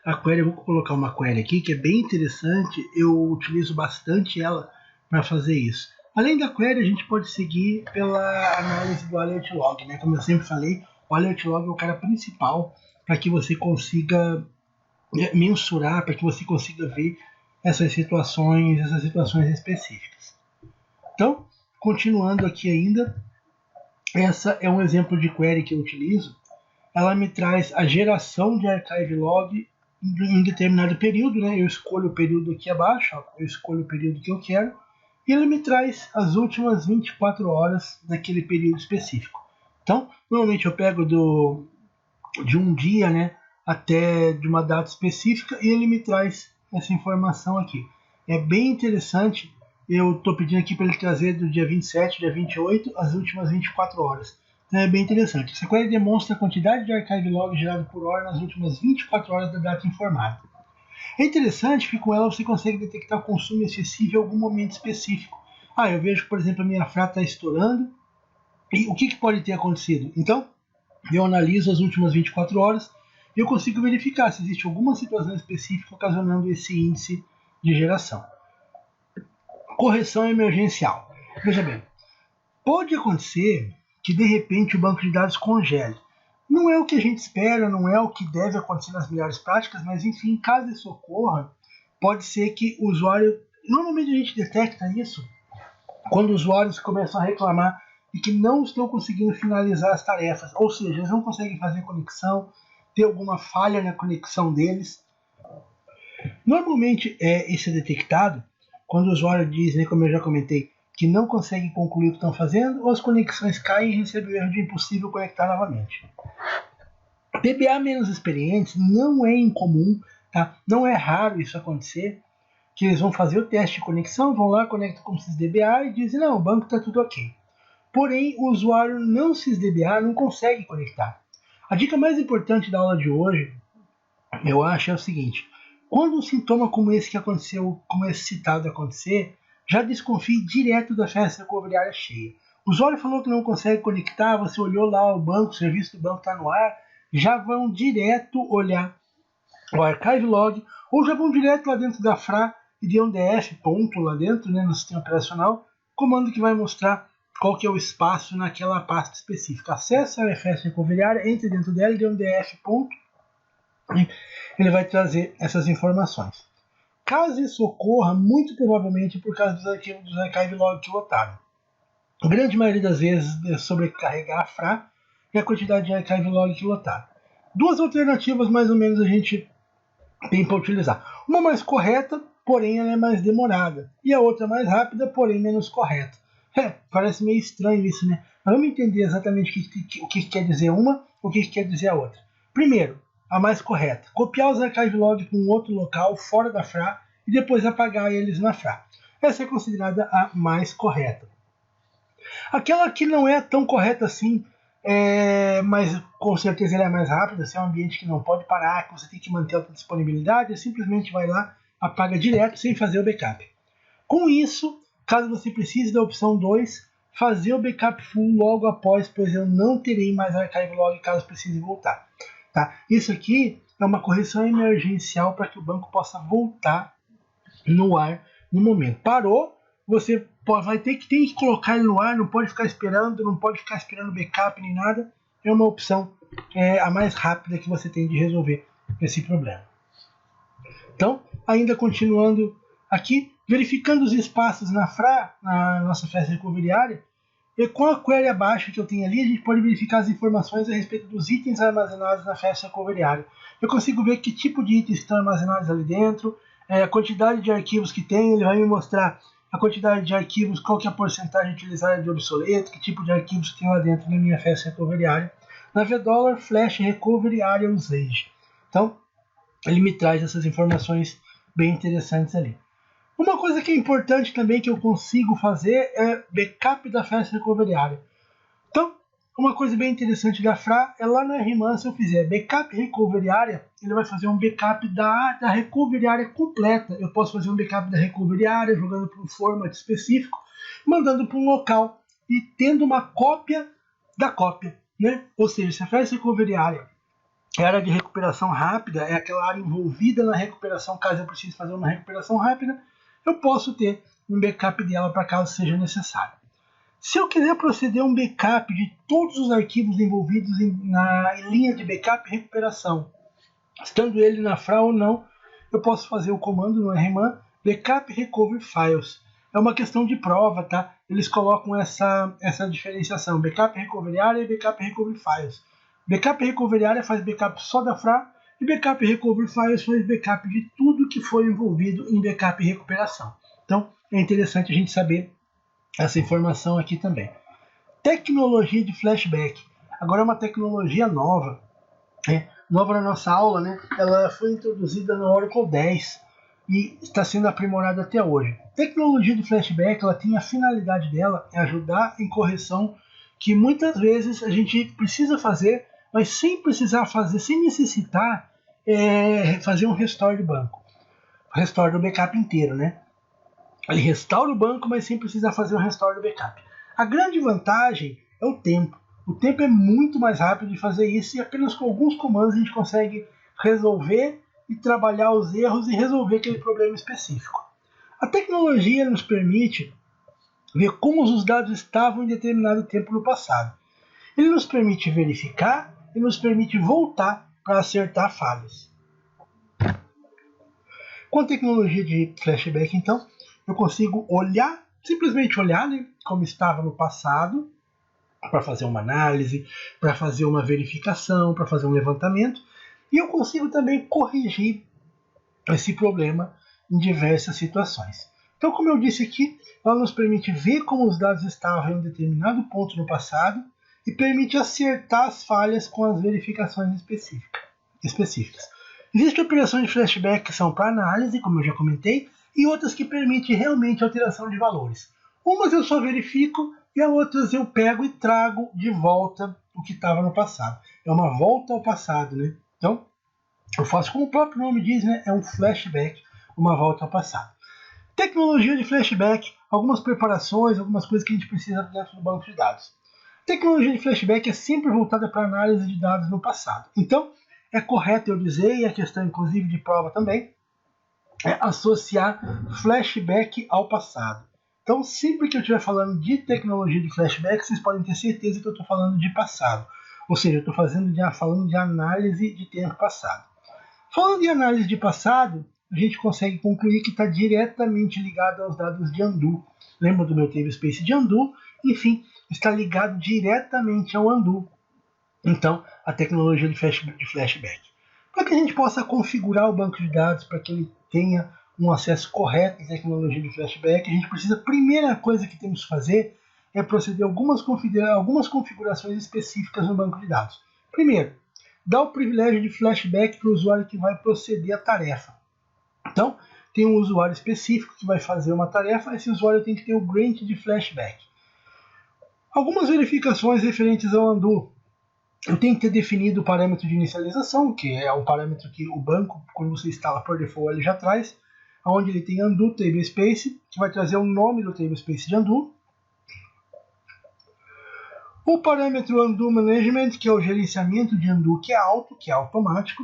A query, eu vou colocar uma query aqui que é bem interessante, eu utilizo bastante ela para fazer isso. Além da query, a gente pode seguir pela análise do alert log, né? Como eu sempre falei, o alert log é o cara principal para que você consiga mensurar, para que você consiga ver essas situações específicas. Então, continuando aqui ainda, essa é um exemplo de query que eu utilizo. Ela me traz a geração de archive log em um determinado período, né? Eu escolho o período aqui abaixo, ó, eu escolho o período que eu quero, e ele me traz as últimas 24 horas daquele período específico. Então, normalmente eu pego de um dia, né, até de uma data específica, e ele me traz essa informação aqui. É bem interessante, eu estou pedindo aqui para ele trazer do dia 27, dia 28, as últimas 24 horas. Então é bem interessante. Essa query demonstra a quantidade de archive log gerado por hora nas últimas 24 horas da data informada. É interessante que com ela você consegue detectar o consumo excessivo em algum momento específico. Eu vejo que, por exemplo, a minha FRA está estourando, e o que pode ter acontecido? Então, eu analiso as últimas 24 horas e eu consigo verificar se existe alguma situação específica ocasionando esse índice de geração. Correção emergencial. Veja bem, pode acontecer que de repente o banco de dados congele. Não é o que a gente espera, não é o que deve acontecer nas melhores práticas, mas enfim, caso isso ocorra, pode ser que o usuário... Normalmente a gente detecta isso quando os usuários começam a reclamar de que não estão conseguindo finalizar as tarefas, ou seja, eles não conseguem fazer conexão, ter alguma falha na conexão deles. Normalmente isso é detectado quando o usuário diz, né, como eu já comentei, que não consegue concluir o que estão fazendo, ou as conexões caem e recebe o erro de impossível conectar novamente. DBA menos experientes não é incomum, tá? Não é raro isso acontecer, que eles vão fazer o teste de conexão, vão lá, conectam com o SysDBA e dizem, não, o banco está tudo ok. Porém, o usuário não SysDBA não consegue conectar. A dica mais importante da aula de hoje, eu acho, é o seguinte: quando um sintoma como esse que aconteceu, como esse citado acontecer, já desconfie direto da Fast Recovery Area cheia. O usuário falou que não consegue conectar, você olhou lá o banco, o serviço do banco está no ar, já vão direto olhar o archive log, ou já vão direto lá dentro da FRA e de um DF ponto lá dentro, né, no sistema operacional, comando que vai mostrar qual que é o espaço naquela pasta específica. Acesse a Fast Recovery Area, entre dentro dela, de um DF ponto, e ele vai trazer essas informações. Caso isso ocorra, muito provavelmente por causa dos archive log que lotaram. A grande maioria das vezes é sobrecarregar a FRA e a quantidade de archive log que lotaram. Duas alternativas mais ou menos a gente tem para utilizar. Uma mais correta, porém ela é mais demorada. E a outra mais rápida, porém menos correta. Parece meio estranho isso, né? Mas vamos entender exatamente o que quer dizer uma, o que quer dizer a outra. Primeiro, a mais correta. Copiar os archive log para um outro local, fora da FRA, e depois apagar eles na FRA. Essa é considerada a mais correta. Aquela que não é tão correta assim, mas com certeza ela é mais rápida, se é um ambiente que não pode parar, que você tem que manter alta disponibilidade, simplesmente vai lá, apaga direto sem fazer o backup. Com isso, caso você precise da opção 2, fazer o backup full logo após, pois eu não terei mais archive log caso precise voltar. Tá? Isso aqui é uma correção emergencial para que o banco possa voltar no ar no momento. Parou, você vai ter que colocar ele no ar, não pode ficar esperando, backup nem nada. É uma opção a mais rápida que você tem de resolver esse problema. Então, ainda continuando aqui, verificando os espaços na FRA, na nossa Fast Recovery Area, e com a query abaixo que eu tenho ali, a gente pode verificar as informações a respeito dos itens armazenados na Fast Recovery Area. Eu consigo ver que tipo de itens estão armazenados ali dentro, a quantidade de arquivos que tem, ele vai me mostrar a quantidade de arquivos, qual que é a porcentagem utilizada de obsoleto, que tipo de arquivos tem lá dentro na minha Fast Recovery Area. Na VDollar Flash Recovery Area Usage. Então, ele me traz essas informações bem interessantes ali. Uma coisa que é importante também que eu consigo fazer é backup da Fast Recovery Area. Então, uma coisa bem interessante da FRA é lá no RMAN, se eu fizer backup Recovery Area, ele vai fazer um backup da Recovery Area completa. Eu posso fazer um backup da Recovery Area, jogando para um format específico, mandando para um local e tendo uma cópia da cópia. Né? Ou seja, se a Fast Recovery Area é área de recuperação rápida, é aquela área envolvida na recuperação, caso eu precise fazer uma recuperação rápida, eu posso ter um backup dela para caso seja necessário. Se eu quiser proceder a um backup de todos os arquivos envolvidos na linha de backup e recuperação, estando ele na FRA ou não, eu posso fazer o comando no RMAN backup recovery files. É uma questão de prova, tá? Eles colocam essa diferenciação, backup recovery area e backup recovery files. Backup recovery area faz backup só da FRA e backup recovery files faz backup de tudo que foi envolvido em backup e recuperação. Então é interessante a gente saber essa informação aqui também. Tecnologia de flashback. Agora é uma tecnologia nova. Nova na nossa aula, né? Ela foi introduzida no Oracle 10 e está sendo aprimorada até hoje. A tecnologia de flashback, ela tem a finalidade dela é ajudar em correção que muitas vezes a gente precisa fazer, mas sem precisar fazer, sem necessitar fazer um restore do banco. Restore do backup inteiro, né? Ele restaura o banco, mas sem precisar fazer um restore do backup. A grande vantagem é o tempo. O tempo é muito mais rápido de fazer isso e apenas com alguns comandos a gente consegue resolver e trabalhar os erros e resolver aquele problema específico. A tecnologia nos permite ver como os dados estavam em determinado tempo no passado. Ele nos permite verificar e nos permite voltar para acertar falhas. Com a tecnologia de flashback, então, eu consigo olhar, simplesmente olhar, né, como estava no passado, para fazer uma análise, para fazer uma verificação, para fazer um levantamento, e eu consigo também corrigir esse problema em diversas situações. Então, como eu disse aqui, ela nos permite ver como os dados estavam em um determinado ponto no passado e permite acertar as falhas com as verificações específicas. Existem operações de flashback que são para análise, como eu já comentei, e outras que permitem realmente alteração de valores. Umas eu só verifico e as outras eu pego e trago de volta o que estava no passado. É uma volta ao passado, né? Então, eu faço como o próprio nome diz, né? É um flashback, uma volta ao passado. Tecnologia de flashback, algumas preparações, algumas coisas que a gente precisa dentro do banco de dados. Tecnologia de flashback é sempre voltada para análise de dados no passado. Então, é correto eu dizer, e a questão inclusive de prova também, é associar flashback ao passado. Então, sempre que eu estiver falando de tecnologia de flashback, vocês podem ter certeza que eu estou falando de passado. Ou seja, eu estou falando de análise de tempo passado. Falando de análise de passado, a gente consegue concluir que está diretamente ligado aos dados de undo. Lembra do meu tablespace de undo? Enfim, está ligado diretamente ao undo. Então, a tecnologia de flashback. Para que a gente possa configurar o banco de dados para que ele tenha um acesso correto à tecnologia de flashback, a gente precisa, a primeira coisa que temos que fazer é proceder a algumas configurações específicas no banco de dados. Primeiro, dá o privilégio de flashback para o usuário que vai proceder à tarefa. Então, tem um usuário específico que vai fazer uma tarefa, esse usuário tem que ter o grant de flashback. Algumas verificações referentes ao undo. Eu tenho que ter definido o parâmetro de inicialização, que é um parâmetro que o banco, quando você instala por default, ele já traz, onde ele tem undo tablespace, que vai trazer o nome do tablespace de undo. O parâmetro undo management, que é o gerenciamento de undo, que é alto, que é automático.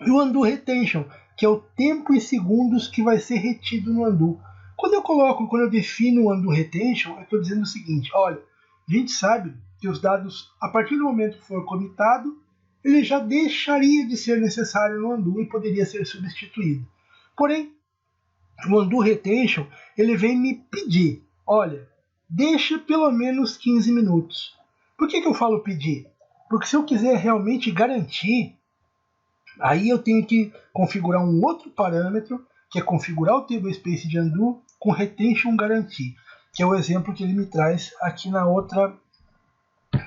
E o undo retention, que é o tempo em segundos que vai ser retido no undo. Quando eu defino o undo retention, eu estou dizendo o seguinte: olha, a gente sabe que os dados, a partir do momento que for comitado, ele já deixaria de ser necessário no undo e poderia ser substituído. Porém, o undo retention, ele vem me pedir, olha, deixa pelo menos 15 minutos. Por que eu falo pedir? Porque se eu quiser realmente garantir, aí eu tenho que configurar um outro parâmetro, que é configurar o tablespace de undo com retention guarantee, que é o exemplo que ele me traz aqui na outra,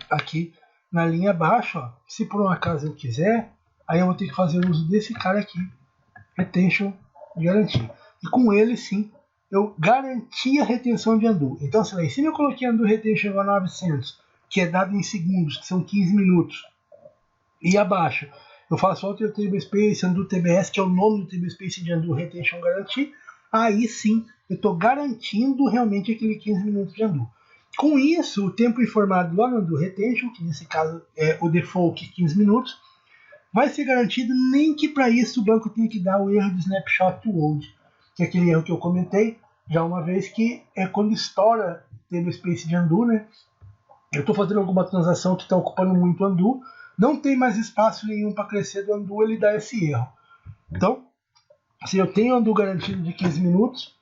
aqui na linha abaixo. Ó. Se por um acaso eu quiser, aí eu vou ter que fazer uso desse cara aqui, retention guarantee. E com ele sim, eu garanti a retenção de undo. Então, se lá em cima eu coloquei undo retention igual a 900, que é dado em segundos, que são 15 minutos, e abaixo eu faço alter tablespace, undo TBS, que é o nome do tablespace de undo retention guarantee, aí sim eu estou garantindo realmente aquele 15 minutos de undo. Com isso, o tempo informado lá no undo retention, que nesse caso é o default 15 minutos, vai ser garantido, nem que para isso o banco tenha que dar o erro de snapshot to old, que é aquele erro que eu comentei já uma vez, que é quando estoura o tablespace de undo, né? Eu estou fazendo alguma transação que está ocupando muito undo, não tem mais espaço nenhum para crescer do undo, ele dá esse erro. Então, se eu tenho undo garantido de 15 minutos,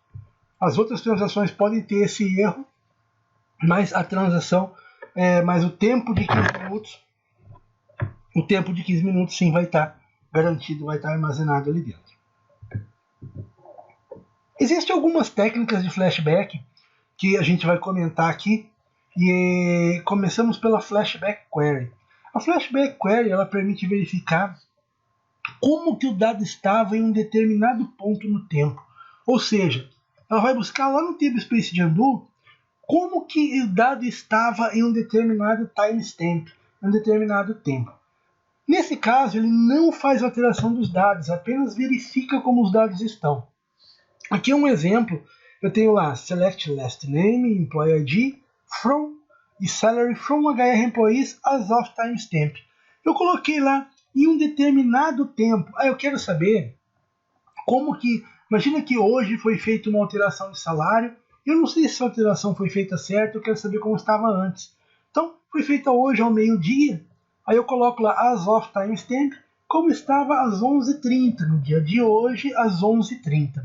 as outras transações podem ter esse erro, mas a transação, mas o tempo de 15 minutos sim vai estar garantido, vai estar armazenado ali dentro. Existem algumas técnicas de flashback que a gente vai comentar aqui, e começamos pela flashback query. A flashback query, ela permite verificar como que o dado estava em um determinado ponto no tempo. Ou seja, ela vai buscar lá no tablespace de undo como que o dado estava em um determinado timestamp, em um determinado tempo. Nesse caso, ele não faz alteração dos dados, apenas verifica como os dados estão. Aqui é um exemplo, eu tenho lá select last name, employee ID, from e salary from HR employees as of timestamp. Eu coloquei lá em um determinado tempo. Eu quero saber como que, imagina que hoje foi feita uma alteração de salário, eu não sei se essa alteração foi feita certa, eu quero saber como estava antes. Então, foi feita hoje ao meio-dia, aí eu coloco lá as of timestamp, como estava às 11h30, no dia de hoje, às 11h30.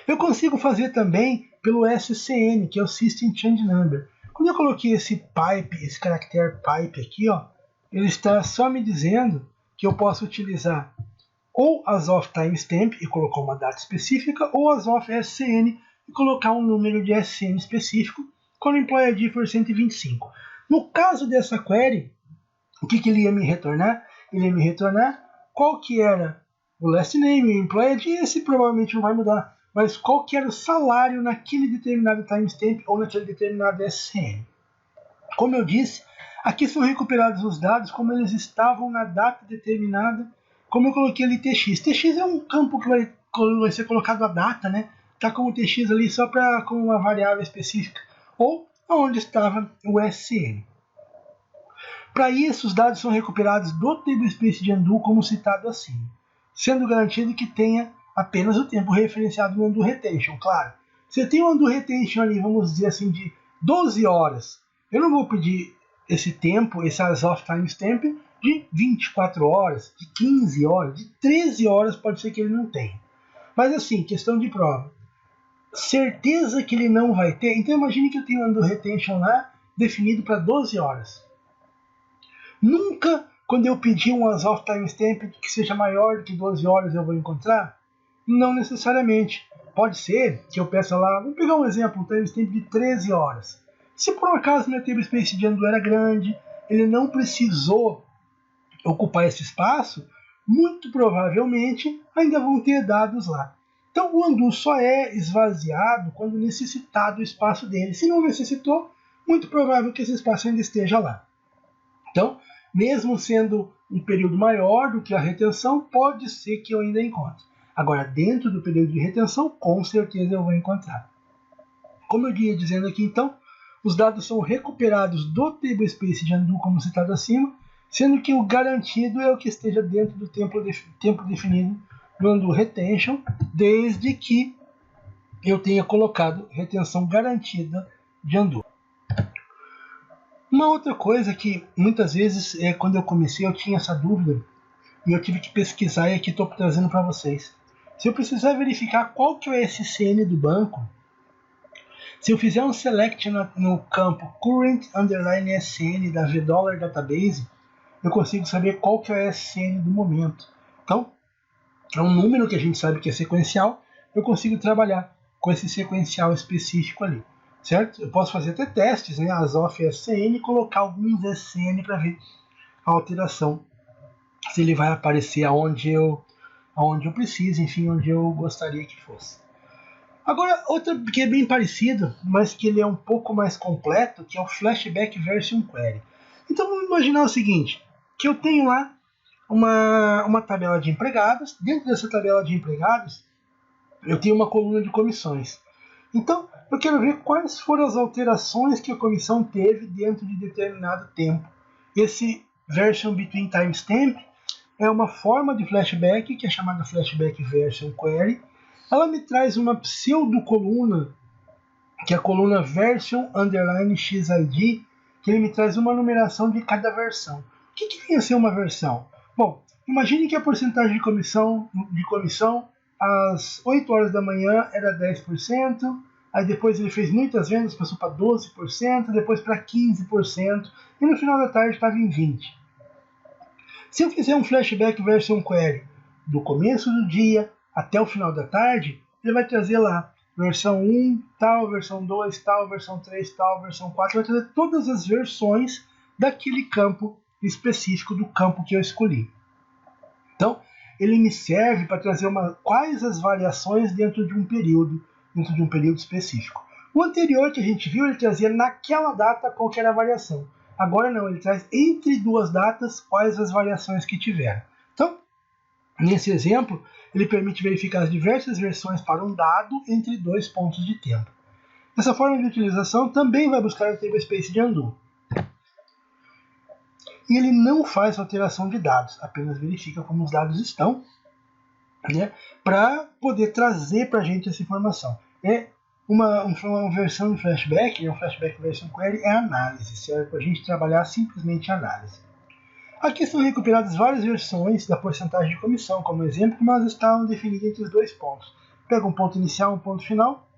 Eu consigo fazer também pelo SCN, que é o System Change Number. Quando eu coloquei esse pipe, esse caractere pipe aqui, ó, ele está só me dizendo que eu posso utilizar ou as of timestamp e colocar uma data específica, ou as of SCN e colocar um número de SCN específico, quando o employee ID for 125. No caso dessa query, o que ele ia me retornar? Ele ia me retornar qual que era o last name, o employee ID, esse provavelmente não vai mudar, mas qual que era o salário naquele determinado timestamp ou naquele determinado SCN. Como eu disse, aqui são recuperados os dados como eles estavam na data determinada, como eu coloquei ali TX. TX é um campo que vai ser colocado a data, né? Está como TX ali só com uma variável específica, ou onde estava o SCN. Para isso, os dados são recuperados do tablespace de undo como citado acima, sendo garantido que tenha apenas o tempo referenciado no undo retention. Claro, se eu tenho um undo retention ali, vamos dizer assim, de 12 horas, eu não vou pedir esse tempo, esse as of timestamp, de 24 horas, de 15 horas, de 13 horas, pode ser que ele não tenha. Mas assim, questão de prova. Certeza que ele não vai ter. Então imagine que eu tenho um undo retention lá, definido para 12 horas. Nunca, quando eu pedir um as of timestamp que seja maior do que 12 horas, eu vou encontrar? Não necessariamente. Pode ser que eu peça lá, vamos pegar um exemplo, um timestamp de 13 horas. Se por um acaso meu tablespace de undo era grande, ele não precisou ocupar esse espaço, muito provavelmente ainda vão ter dados lá. Então o undo só é esvaziado quando necessitado o espaço dele. Se não necessitou, muito provável que esse espaço ainda esteja lá. Então, mesmo sendo um período maior do que a retenção, pode ser que eu ainda encontre. Agora, dentro do período de retenção, com certeza eu vou encontrar. Como eu ia dizendo aqui, então, os dados são recuperados do tablespace de undo, como citado acima, sendo que o garantido é o que esteja dentro do tempo definido do undo retention, desde que eu tenha colocado retenção garantida de undo. Uma outra coisa que muitas vezes, quando eu comecei, eu tinha essa dúvida e eu tive que pesquisar e aqui estou trazendo para vocês. Se eu precisar verificar qual que é o SCN do banco, se eu fizer um select no campo current underline SN da VDollar Database, eu consigo saber qual que é o SCN do momento. Então, é um número que a gente sabe que é sequencial, eu consigo trabalhar com esse sequencial específico ali, certo? Eu posso fazer até testes, né, as off SCN, e colocar alguns SCN para ver a alteração, se ele vai aparecer aonde eu preciso, enfim, onde eu gostaria que fosse. Agora, outra que é bem parecido, mas que ele é um pouco mais completo, que é o Flashback Version Query. Então vamos imaginar o seguinte, que eu tenho lá uma tabela de empregados, dentro dessa tabela de empregados eu tenho uma coluna de comissões. Então eu quero ver quais foram as alterações que a comissão teve dentro de determinado tempo. Esse Version Between Timestamp é uma forma de flashback que é chamada Flashback Version Query. Ela me traz uma pseudo-coluna, que é a coluna Version Underline XID, que ele me traz uma numeração de cada versão. O que vem a ser uma versão? Bom, imagine que a porcentagem de comissão às 8 horas da manhã era 10%, aí depois ele fez muitas vendas, passou para 12%, depois para 15%, e no final da tarde estava em 20%. Se eu fizer um Flashback Version Query do começo do dia até o final da tarde, ele vai trazer lá versão 1, tal, versão 2, tal, versão 3, tal, versão 4, vai trazer todas as versões daquele campo específico do campo que eu escolhi. Então, ele me serve para trazer quais as variações dentro de um período específico. O anterior que a gente viu, ele trazia naquela data qual que era a variação. Agora não, ele traz entre duas datas quais as variações que tiveram. Então, nesse exemplo, ele permite verificar as diversas versões para um dado entre dois pontos de tempo. Essa forma de utilização também vai buscar o tablespace de undo. E ele não faz alteração de dados, apenas verifica como os dados estão, né, para poder trazer para a gente essa informação. Uma versão de flashback, um flashback version query, é análise, serve para a gente trabalhar simplesmente análise. Aqui são recuperadas várias versões da porcentagem de comissão, como exemplo, mas estavam definidas entre os dois pontos. Pega um ponto inicial, um ponto final,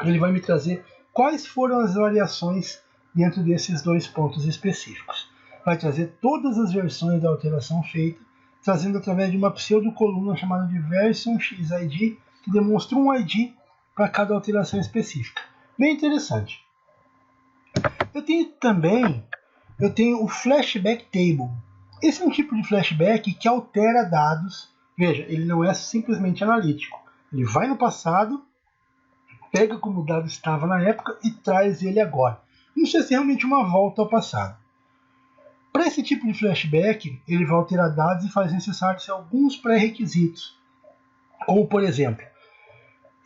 ele vai me trazer quais foram as variações dentro desses dois pontos específicos. Vai trazer todas as versões da alteração feita, trazendo através de uma pseudo-coluna chamada de Version XID, que demonstra um ID para cada alteração específica. Bem interessante. Eu tenho o Flashback Table. Esse é um tipo de flashback que altera dados. Veja, ele não é simplesmente analítico. Ele vai no passado, pega como o dado estava na época e traz ele agora. Como se fosse realmente uma volta ao passado. Para esse tipo de flashback, ele vai alterar dados e faz necessários alguns pré-requisitos. Como, por exemplo,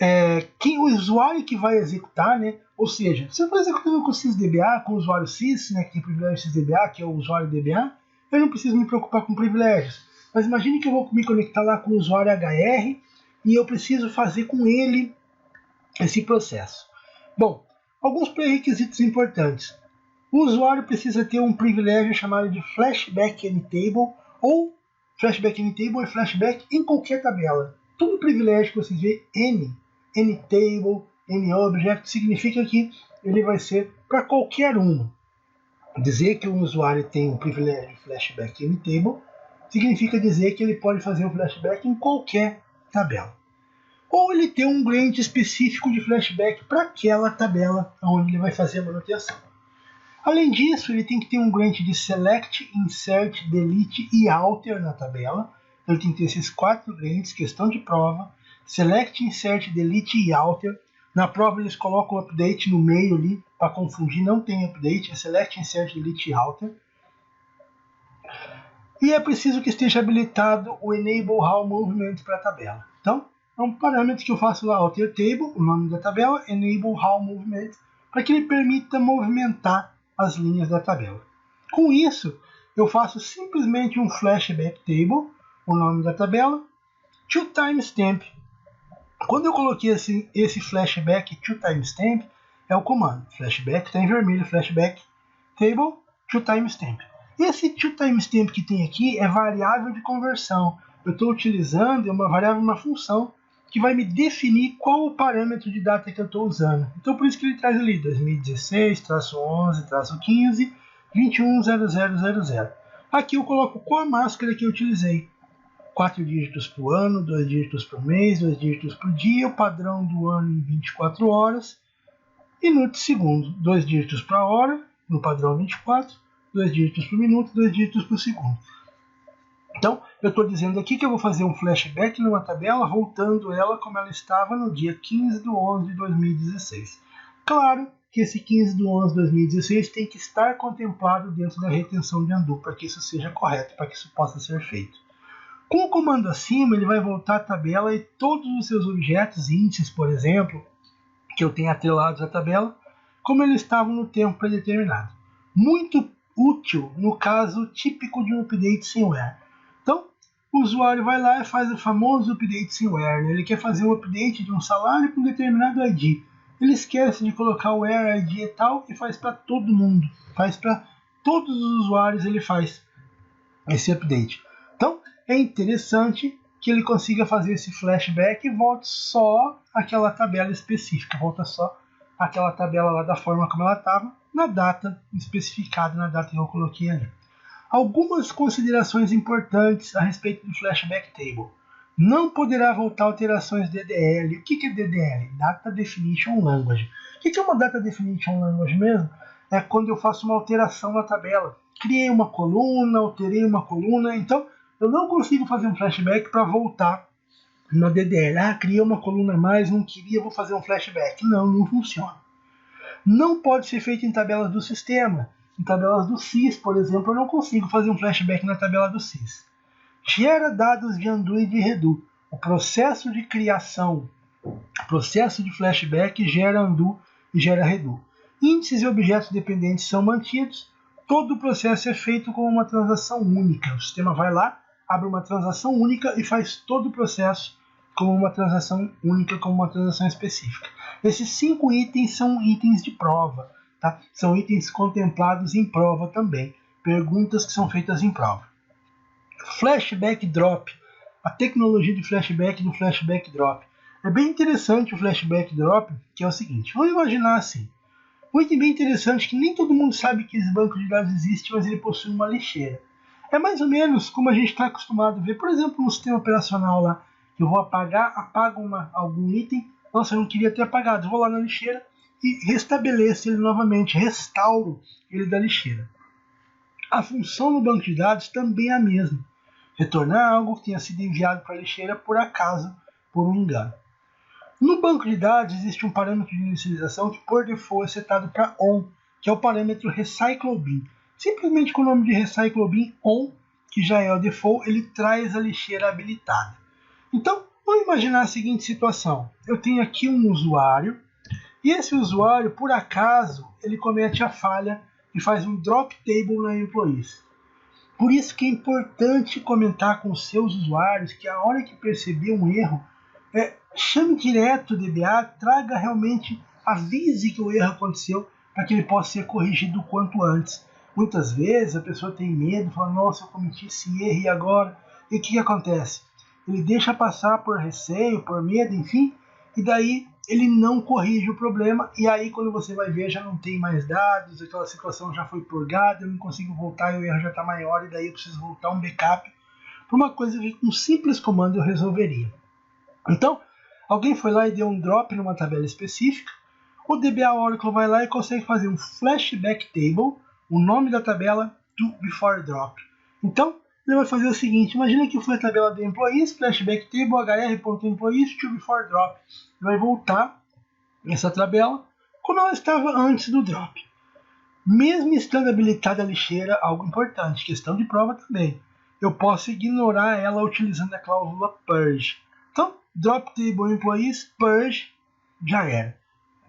o usuário que vai executar, né? Ou seja, se eu estou executando com o SysDBA, com o usuário Sys, né, que tem privilégio SysDBA, que é o usuário DBA, eu não preciso me preocupar com privilégios. Mas imagine que eu vou me conectar lá com o usuário HR e eu preciso fazer com ele esse processo. Bom, alguns pré-requisitos importantes. O usuário precisa ter um privilégio chamado de Flashback Anytable, ou Flashback Anytable é flashback em qualquer tabela. Todo privilégio que vocês vê, Anytable, AnyObject, significa que ele vai ser para qualquer um. Dizer que um usuário tem um privilégio de Flashback Anytable significa dizer que ele pode fazer um flashback em qualquer tabela. Ou ele tem um grant específico de flashback para aquela tabela onde ele vai fazer a manutenção. Além disso, ele tem que ter um grant de Select, Insert, Delete e Alter na tabela. Ele tem que ter esses 4 grants, questão de prova. Select, Insert, Delete e Alter. Na prova eles colocam o update no meio ali, para confundir, não tem update, é Select, Insert, Delete e Alter. E é preciso que esteja habilitado o Enable How Movement para a tabela. Então, é um parâmetro que eu faço lá, Alter Table, o nome da tabela, Enable How Movement, para que ele permita movimentar as linhas da tabela. Com isso, eu faço simplesmente um flashback table, o nome da tabela, to timestamp. Quando eu coloquei esse flashback to timestamp, é o comando. Flashback está em vermelho, flashback table to timestamp. Esse to timestamp que tem aqui é variável de conversão. Eu estou utilizando uma variável, uma função, que vai me definir qual o parâmetro de data que eu estou usando. Então por isso que ele traz ali 2016-11-15 210000. Aqui eu coloco qual a máscara que eu utilizei. 4 dígitos para o ano, 2 dígitos para o mês, 2 dígitos para o dia, o padrão do ano em 24 horas, minuto e segundo, 2 dígitos para a hora, no padrão 24, 2 dígitos para o minuto, 2 dígitos para o segundo. Então, eu estou dizendo aqui que eu vou fazer um flashback numa tabela, voltando ela como ela estava no dia 15 de 11 de 2016. Claro que esse 15 de 11 de 2016 tem que estar contemplado dentro da retenção de undo, para que isso seja correto, para que isso possa ser feito. Com o comando acima, ele vai voltar a tabela e todos os seus objetos, índices, por exemplo, que eu tenho atrelados à tabela, como eles estavam no tempo predeterminado. Muito útil no caso típico de um update sem where. Então, o usuário vai lá e faz o famoso update sem where. Ele quer fazer um update de um salário com determinado ID. Ele esquece de colocar o where ID e tal e faz para todo mundo. Faz para todos os usuários, ele faz esse update. Então, é interessante que ele consiga fazer esse flashback e volte só aquela tabela específica, volta só aquela tabela lá da forma como ela estava, na data especificada, na data que eu coloquei ali. Algumas considerações importantes a respeito do flashback table. Não poderá voltar alterações DDL. O que é DDL? Data Definition Language. O que é uma Data Definition Language mesmo? É quando eu faço uma alteração na tabela. Criei uma coluna, alterei uma coluna, então eu não consigo fazer um flashback para voltar na DDL. Criei uma coluna a mais, não queria, vou fazer um flashback. Não funciona. Não pode ser feito em tabelas do sistema. Em tabelas do SYS, por exemplo, eu não consigo fazer um flashback na tabela do SYS. Gera dados de undo e de redo. O processo de criação, o processo de flashback gera undo e gera redo. Índices e objetos dependentes são mantidos. Todo o processo é feito como uma transação única. O sistema vai lá, abre uma transação única e faz todo o processo como uma transação única, como uma transação específica. Esses 5 itens são itens de prova, tá? São itens contemplados em prova também, perguntas que são feitas em prova. Flashback drop, a tecnologia de flashback do flashback drop. É bem interessante o flashback drop, que é o seguinte, vamos imaginar assim, um item bem interessante que nem todo mundo sabe que esse banco de dados existe, mas ele possui uma lixeira. É mais ou menos como a gente está acostumado a ver, por exemplo, no sistema operacional lá, que eu vou apagar, apago algum item, nossa, eu não queria ter apagado, vou lá na lixeira e restabeleço ele novamente, restauro ele da lixeira. A função no banco de dados também é a mesma, retornar algo que tenha sido enviado para a lixeira por acaso, por um engano. No banco de dados existe um parâmetro de inicialização que por default é setado para on, que é o parâmetro recycleBin. Simplesmente com o nome de recycleBin on, que já é o default, ele traz a lixeira habilitada. Então, vamos imaginar a seguinte situação. Eu tenho aqui um usuário, e esse usuário, por acaso, ele comete a falha e faz um drop table na employees. Por isso que é importante comentar com os seus usuários que a hora que perceber um erro, chame direto o DBA, traga realmente, avise que o erro aconteceu para que ele possa ser corrigido o quanto antes. Muitas vezes a pessoa tem medo, fala, nossa, eu cometi esse erro e agora? E o que acontece? Ele deixa passar por receio, por medo, enfim, e daí ele não corrige o problema, e aí quando você vai ver já não tem mais dados, aquela situação já foi purgada, eu não consigo voltar e o erro já está maior, e daí eu preciso voltar um backup para uma coisa que com um simples comando eu resolveria. Então, alguém foi lá e deu um drop numa tabela específica, o DBA Oracle vai lá e consegue fazer um flashback table, o nome da tabela to before drop. Então, ele vai fazer o seguinte, imagina que foi a tabela de employees, flashback table, hr.employees to before drop. Ele vai voltar essa tabela como ela estava antes do drop. Mesmo estando habilitada a lixeira, algo importante, questão de prova também, eu posso ignorar ela utilizando a cláusula purge. Então, drop table employees, purge, já era.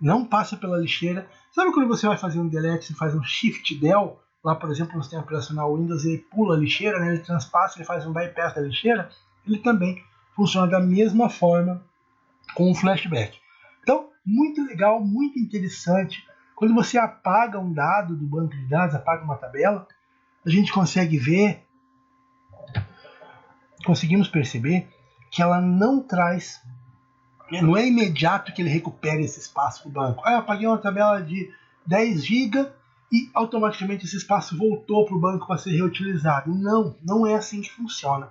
Não passa pela lixeira. Sabe quando você vai fazer um delete e faz um shift del lá, por exemplo, no sistema operacional Windows, ele pula a lixeira, né? Ele transpassa, ele faz um bypass da lixeira, ele também funciona da mesma forma com o flashback. Então, muito legal, muito interessante. Quando você apaga um dado do banco de dados, apaga uma tabela, a gente conseguimos perceber que ela não traz, não é imediato que ele recupere esse espaço do banco. Eu apaguei uma tabela de 10 GB e automaticamente esse espaço voltou para o banco para ser reutilizado. Não, não é assim que funciona.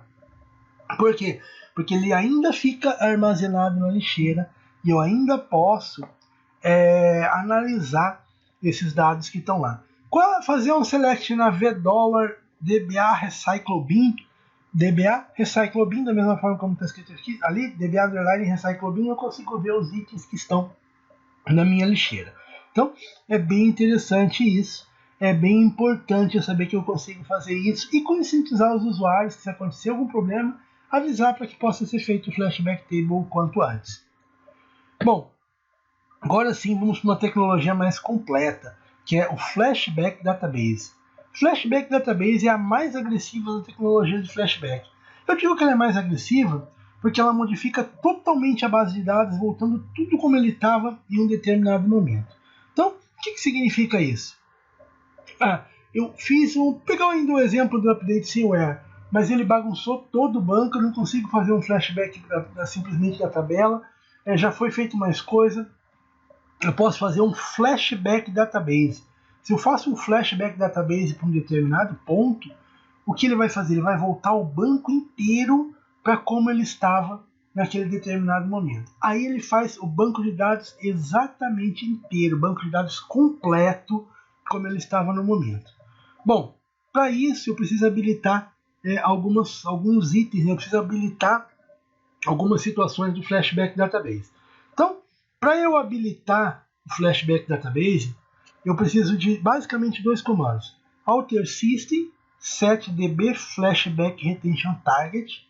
Por quê? Porque ele ainda fica armazenado na lixeira e eu ainda posso analisar esses dados que estão lá. Fazer um select na VDollar DBA Recycle Bin, DBA Recycle Bin, da mesma forma como está escrito aqui, ali, DBA Underline Recycle Bin, eu consigo ver os itens que estão na minha lixeira. Então, é bem interessante isso, é bem importante eu saber que eu consigo fazer isso e conscientizar os usuários que se acontecer algum problema, avisar para que possa ser feito o flashback table o quanto antes. Bom, agora sim vamos para uma tecnologia mais completa, que é o Flashback Database. Flashback Database é a mais agressiva da tecnologia de flashback. Eu digo que ela é mais agressiva porque ela modifica totalmente a base de dados, voltando tudo como ele estava em um determinado momento. Então, o que significa isso? Eu fiz pegar ainda o exemplo do update Seaware, mas ele bagunçou todo o banco, eu não consigo fazer um flashback simplesmente da tabela, já foi feito mais coisa. Eu posso fazer um flashback database. Se eu faço um flashback database para um determinado ponto, o que ele vai fazer? Ele vai voltar o banco inteiro para como ele estava naquele determinado momento. Aí ele faz o banco de dados exatamente inteiro, o banco de dados completo como ele estava no momento. Bom, para isso eu preciso habilitar alguns itens, eu preciso habilitar algumas situações do flashback database. Então, para eu habilitar o flashback database, eu preciso de basicamente dois comandos: alter system set db flashback retention target.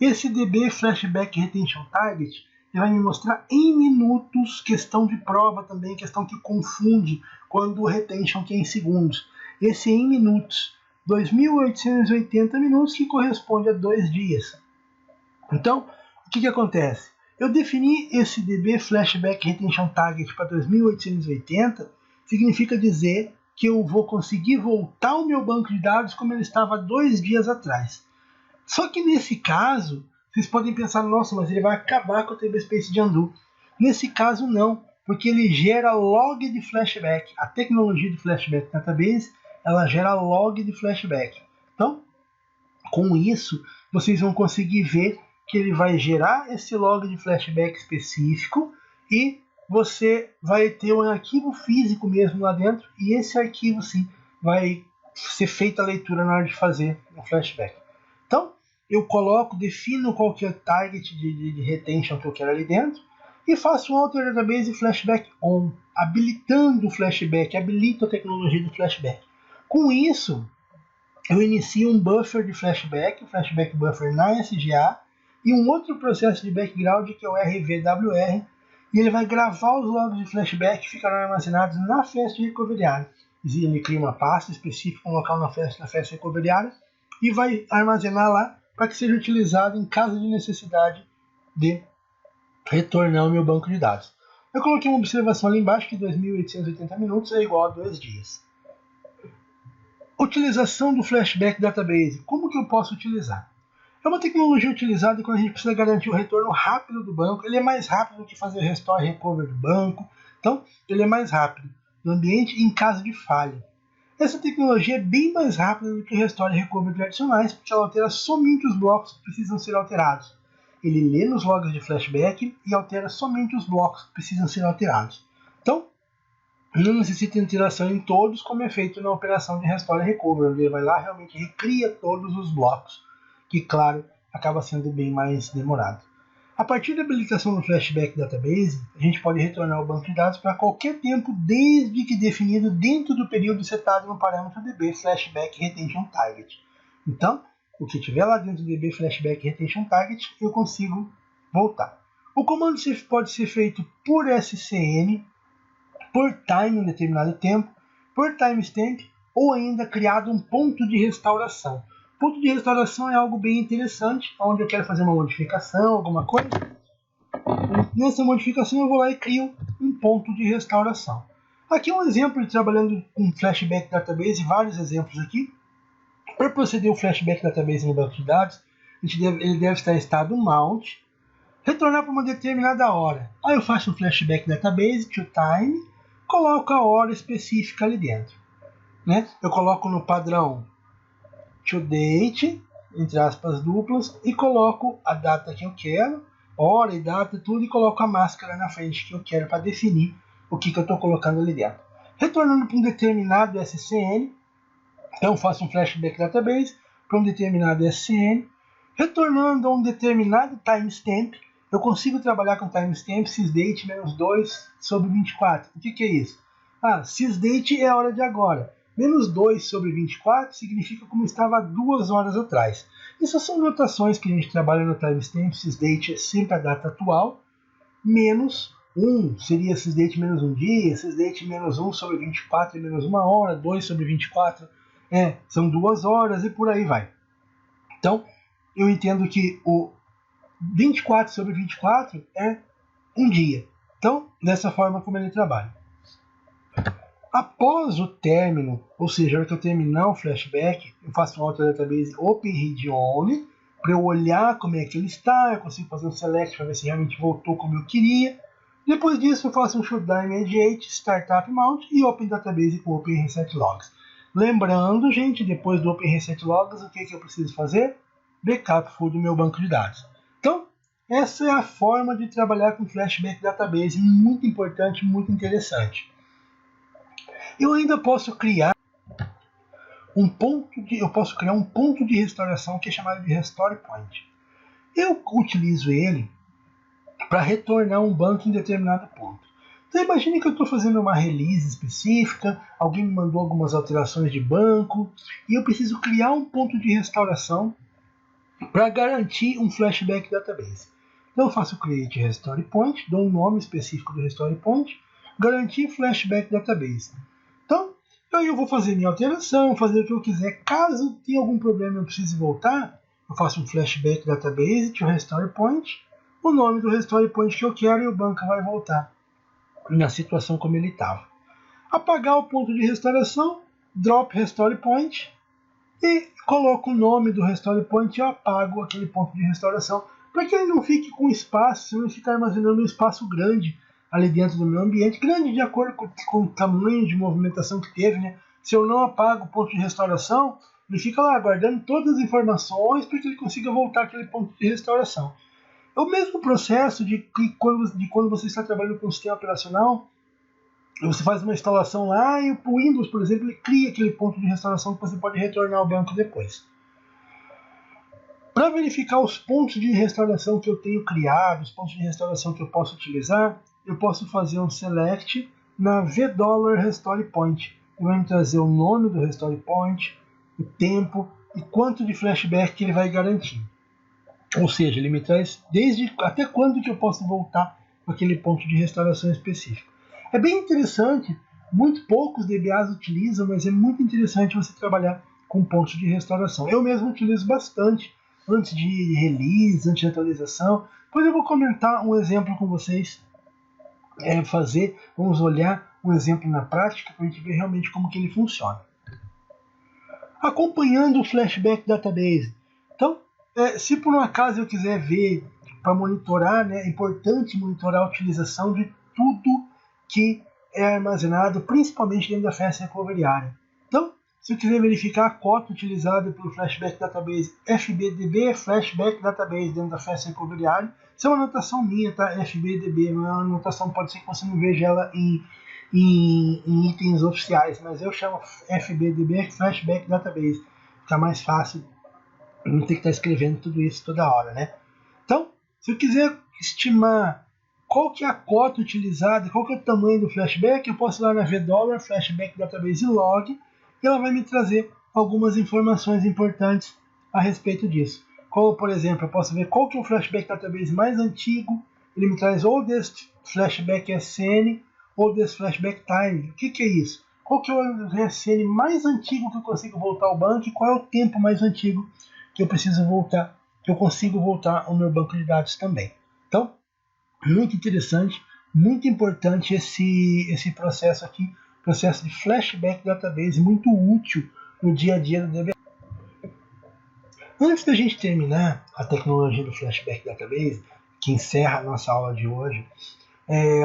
Esse db flashback retention target ele vai me mostrar em minutos, questão de prova também, questão que confunde quando o retention que é em segundos. Esse em minutos, 2.880 minutos, que corresponde a 2 dias. Então, o que acontece? Eu defini esse db flashback retention target para 2880, significa dizer que eu vou conseguir voltar o meu banco de dados como ele estava 2 dias atrás. Só que nesse caso, vocês podem pensar, nossa, mas ele vai acabar com o tablespace de undo. Nesse caso não, porque ele gera log de flashback. A tecnologia de flashback database, ela gera log de flashback. Então, com isso, vocês vão conseguir ver que ele vai gerar esse log de flashback específico e você vai ter um arquivo físico mesmo lá dentro e esse arquivo sim vai ser feita a leitura na hora de fazer o flashback. Então, eu defino qual que é o target de retention que eu quero ali dentro e faço um alter database flashback on, habilitando o flashback, habilito a tecnologia do flashback. Com isso, eu inicio um buffer de flashback, o flashback buffer na SGA, e um outro processo de background que é o RVWR, e ele vai gravar os logs de flashback que ficarão armazenados na Fast Recovery Area. Ele cria uma pasta específica, um local na Fast Recovery Area, e vai armazenar lá para que seja utilizado em caso de necessidade de retornar ao meu banco de dados. Eu coloquei uma observação ali embaixo que 2.880 minutos é igual a 2 dias. Utilização do flashback database. Como que eu posso utilizar? É uma tecnologia utilizada quando a gente precisa garantir o retorno rápido do banco. Ele é mais rápido do que fazer o restore e recover do banco. Então, ele é mais rápido no ambiente em caso de falha. Essa tecnologia é bem mais rápida do que o restore e recover tradicionais, porque ela altera somente os blocos que precisam ser alterados. Ele lê nos logs de flashback e altera somente os blocos que precisam ser alterados. Então, não necessita interação em todos, como é feito na operação de restore e recover, onde ele vai lá e realmente recria todos os blocos, que, claro, acaba sendo bem mais demorado. A partir da habilitação do flashback database, a gente pode retornar o banco de dados para qualquer tempo, desde que definido dentro do período setado no parâmetro db flashback retention target. Então, o que tiver lá dentro do db flashback retention target, eu consigo voltar. O comando pode ser feito por SCN, por time em determinado tempo, por timestamp ou ainda criado um ponto de restauração. Ponto de restauração é algo bem interessante, onde eu quero fazer uma modificação, alguma coisa. Nessa modificação eu vou lá e crio um ponto de restauração. Aqui é um exemplo de trabalhando com Flashback Database, vários exemplos aqui. Para proceder o Flashback Database no banco de dados, ele deve estar em estado mount, retornar para uma determinada hora. Aí eu faço um Flashback Database to time, coloco a hora específica ali dentro. Né? Eu coloco no padrão to date, entre aspas duplas, e coloco a data que eu quero, hora e data, tudo, e coloco a máscara na frente que eu quero para definir o que eu estou colocando ali dentro. Retornando para um determinado SCN, então faço um Flashback Database para um determinado SCN, retornando a um determinado timestamp, eu consigo trabalhar com timestamp sysdate menos 2 sobre 24. O que é isso? Sysdate é a hora de agora. Menos 2 sobre 24 significa como estava há 2 horas atrás. Essas são notações que a gente trabalha no timestamp. Sysdate é sempre a data atual. Menos 1 seria sysdate menos 1 dia. Sysdate menos 1 sobre 24 é menos 1 hora. 2 sobre 24 são 2 horas e por aí vai. Então, eu entendo que o 24 sobre 24 é um dia. Então, dessa forma como ele trabalha. Após o término, ou seja, a hora que eu terminar o flashback, eu faço um Auto Database Open Read Only, para eu olhar como é que ele está, eu consigo fazer um select para ver se realmente voltou como eu queria. Depois disso, eu faço um Shutdown Immediate, Startup Mount e Open Database com Open Reset Logs. Lembrando, gente, depois do Open Reset Logs, o que eu preciso fazer? Backup full do meu banco de dados. Então, essa é a forma de trabalhar com Flashback Database, muito importante, muito interessante. Eu ainda posso criar um ponto de restauração que é chamado de Restore Point. Eu utilizo ele para retornar um banco em determinado ponto. Então imagine que eu estou fazendo uma release específica, alguém me mandou algumas alterações de banco e eu preciso criar um ponto de restauração para garantir um Flashback Database. Então eu faço Create Restore Point, dou um nome específico do Restore Point, garantir Flashback Database. Então, aí eu vou fazer minha alteração, fazer o que eu quiser. Caso tenha algum problema e eu precise voltar, eu faço um Flashback Database to Restore Point, o nome do Restore Point que eu quero e o banco vai voltar na situação como ele estava. Apagar o ponto de restauração, Drop Restore Point e coloco o nome do Restore Point e eu apago aquele ponto de restauração para que ele não fique com espaço, se não ficar armazenando um espaço grande ali dentro do meu ambiente, grande de acordo com o tamanho de movimentação que teve, né? Se eu não apago o ponto de restauração, ele fica lá guardando todas as informações para que ele consiga voltar àquele ponto de restauração. É o mesmo processo de quando você está trabalhando com o sistema operacional, você faz uma instalação lá e o Windows, por exemplo, ele cria aquele ponto de restauração que você pode retornar ao banco depois. Para verificar os pontos de restauração que eu tenho criado, os pontos de restauração que eu posso utilizar, eu posso fazer um select na $$ Restore Point. Ele vai me trazer o nome do Restore Point, o tempo e quanto de flashback que ele vai garantir. Ou seja, ele me traz até quando que eu posso voltar para aquele ponto de restauração específico. É bem interessante, muito poucos DBAs utilizam, mas é muito interessante você trabalhar com pontos de restauração. Eu mesmo utilizo bastante antes de release, antes de atualização. Depois eu vou comentar um exemplo com vocês. Vamos olhar um exemplo na prática para a gente ver realmente como que ele funciona. Acompanhando o Flashback Database. Então, se por um acaso eu quiser ver, para monitorar, né, é importante monitorar a utilização de tudo que é armazenado, principalmente dentro da Fast Recovery Area. Então, se eu quiser verificar a cota utilizada pelo Flashback Database, FBDB Flashback Database dentro da Fast Recovery Area, isso é uma anotação minha, tá? FBDB, não é uma anotação, pode ser que você não veja ela em itens oficiais, mas eu chamo FBDB Flashback Database, fica mais fácil não ter que estar escrevendo tudo isso toda hora, né? Então, se eu quiser estimar qual que é a cota utilizada, qual que é o tamanho do flashback, eu posso ir lá na $, Flashback Database Log, e ela vai me trazer algumas informações importantes a respeito disso. Como, por exemplo, eu posso ver qual que é o Flashback Database mais antigo, ele me traz oldest Flashback SN, oldest Flashback Time. O que é isso? qual que é o VSN mais antigo que eu consigo voltar ao banco e qual é o tempo mais antigo que eu preciso voltar, que eu consigo voltar ao meu banco de dados também. Então, muito interessante, muito importante esse processo aqui, processo de flashback database, muito útil no dia a dia do DBA. Antes da gente terminar a tecnologia do flashback database, que encerra a nossa aula de hoje,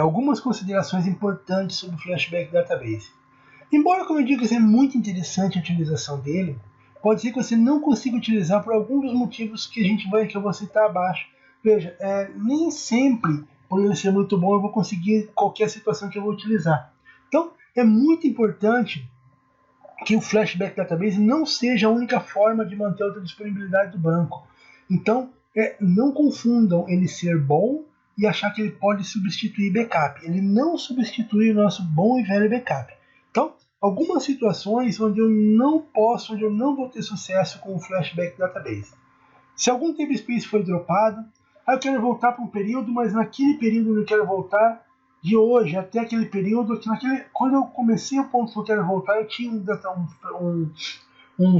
algumas considerações importantes sobre o flashback database. Embora, como eu digo, seja muito interessante a utilização dele, pode ser que você não consiga utilizar por alguns dos motivos que eu vou citar abaixo. Veja, nem sempre, por ele ser muito bom, eu vou conseguir qualquer situação que eu vou utilizar. Então, é muito importante que o flashback database não seja a única forma de manter a disponibilidade do banco. Então, não confundam ele ser bom e achar que ele pode substituir backup. Ele não substitui o nosso bom e velho backup. Então, algumas situações onde eu não vou ter sucesso com o flashback database. Se algum namespace foi dropado, eu quero voltar para um período, mas naquele período eu quero voltar de hoje até aquele período, quando eu comecei o ponto que eu quero voltar, eu tinha um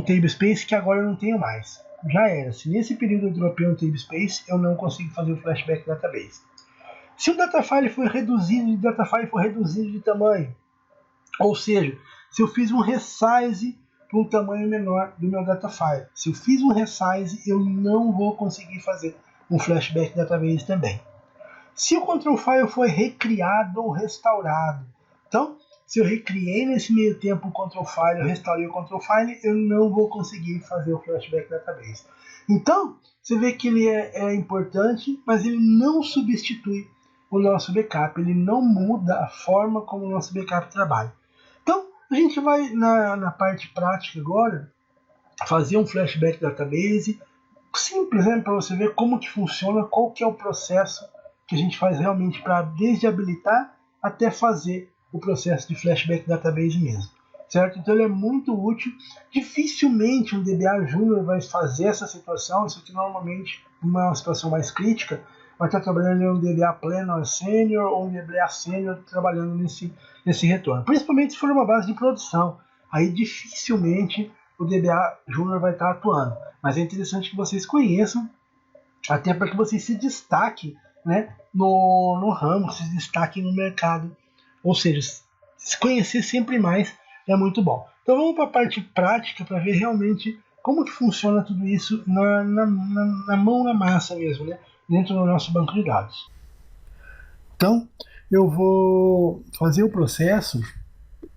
namespace que agora eu não tenho mais. Já era. Se nesse período eu dropei um namespace, eu não consigo fazer o flashback database. Se o datafile for reduzido de tamanho, ou seja, se eu fiz um resize para um tamanho menor do meu datafile, se eu fiz um resize, eu não vou conseguir fazer um flashback database também. Se o control file foi recriado ou restaurado, então, se eu recriei nesse meio tempo o control file, eu restaurei o control file, eu não vou conseguir fazer o flashback database. Então, você vê que ele é importante, mas ele não substitui o nosso backup, ele não muda a forma como o nosso backup trabalha. Então, a gente vai na parte prática agora, fazer um flashback database, simples, né, para você ver como que funciona, qual que é o processo que a gente faz realmente para desde habilitar até fazer o processo de flashback database mesmo, certo? Então ele é muito útil. Dificilmente um DBA Júnior vai fazer essa situação, isso aqui normalmente uma situação mais crítica, vai estar trabalhando em um DBA Pleno Sênior ou um DBA Sênior trabalhando nesse retorno, principalmente se for uma base de produção, aí dificilmente o DBA Júnior vai estar atuando, mas é interessante que vocês conheçam, até para que vocês se destaquem, né, no ramo, se destaquem no mercado, ou seja, se conhecer sempre mais é muito bom. Então vamos para a parte prática para ver realmente como que funciona tudo isso na mão na massa mesmo, né, dentro do nosso banco de dados. Então eu vou fazer o processo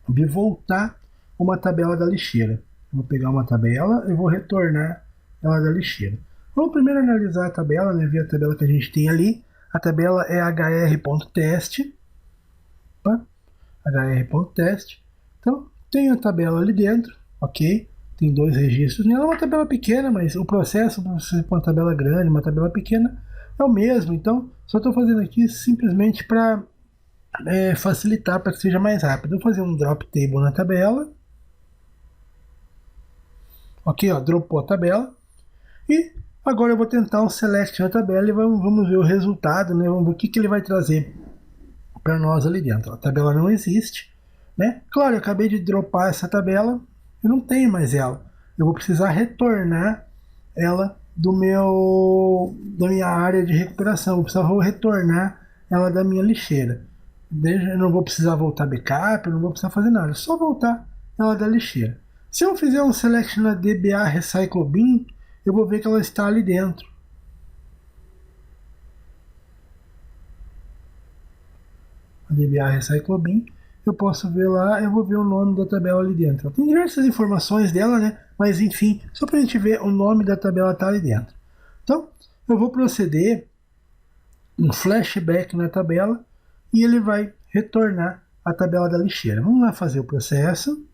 de voltar uma tabela da lixeira. Eu vou pegar uma tabela e vou retornar ela da lixeira. Vamos primeiro analisar a tabela, né, ver a tabela que a gente tem ali. A tabela é hr.test. hr.test. Então, tem a tabela ali dentro, ok? Tem 2 registros nela. É uma tabela pequena, mas o processo para você pôr uma tabela grande, uma tabela pequena, é o mesmo. Então, só estou fazendo aqui simplesmente para facilitar, para que seja mais rápido. Eu vou fazer um drop table na tabela. Ok, ó, dropou a tabela. E agora eu vou tentar um select na tabela e vamos ver o resultado, né? Vamos ver o que ele vai trazer para nós ali dentro. A tabela não existe, né? Claro, eu acabei de dropar essa tabela e não tenho mais ela. Eu vou precisar retornar ela da minha área de recuperação. Vou retornar ela da minha lixeira. Eu não vou precisar voltar backup, eu não vou precisar fazer nada, só voltar ela da lixeira. Se eu fizer um select na DBA Recycle Bin, eu vou ver que ela está ali dentro. A DBA Recycle Bin, eu posso ver lá, eu vou ver o nome da tabela ali dentro. Tem diversas informações dela, né? Mas enfim, só para a gente ver, o nome da tabela está ali dentro. Então, eu vou proceder um flashback na tabela e ele vai retornar a tabela da lixeira. Vamos lá fazer o processo.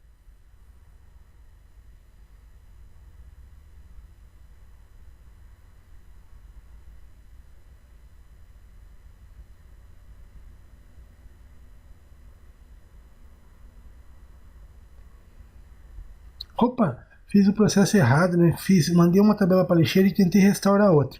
Opa, fiz o processo errado, né? Mandei uma tabela para a lixeira e tentei restaurar outra.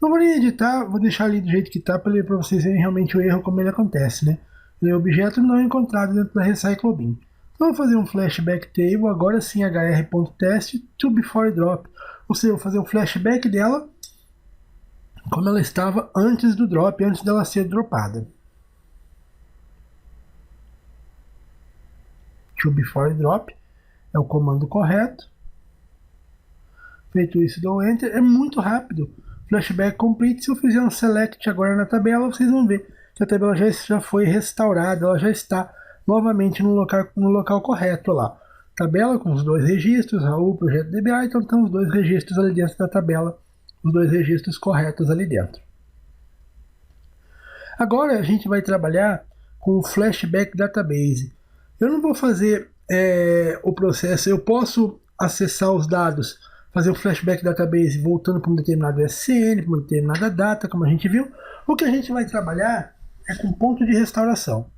Não vou nem editar, vou deixar ali do jeito que está para vocês verem realmente o erro como ele acontece, né? O objeto não é encontrado dentro da Recycle Bin. Então, vou fazer um flashback table, agora sim hr.test to before drop. Ou seja, eu vou fazer um flashback dela como ela estava antes do drop, antes dela ser dropada. To before drop é o comando correto. Feito isso, dou Enter. É muito rápido. Flashback complete. Se eu fizer um select agora na tabela, vocês vão ver que a tabela já foi restaurada, ela já está novamente no local correto lá. Tabela com os dois registros, Raul, projeto DBA, então estão os dois registros ali dentro da tabela, os dois registros corretos ali dentro. Agora a gente vai trabalhar com o Flashback Database. Eu não vou fazer o processo, eu posso acessar os dados, fazer o Flashback Database voltando para um determinado SCN, para uma determinada data, como a gente viu. O que a gente vai trabalhar é com ponto de restauração.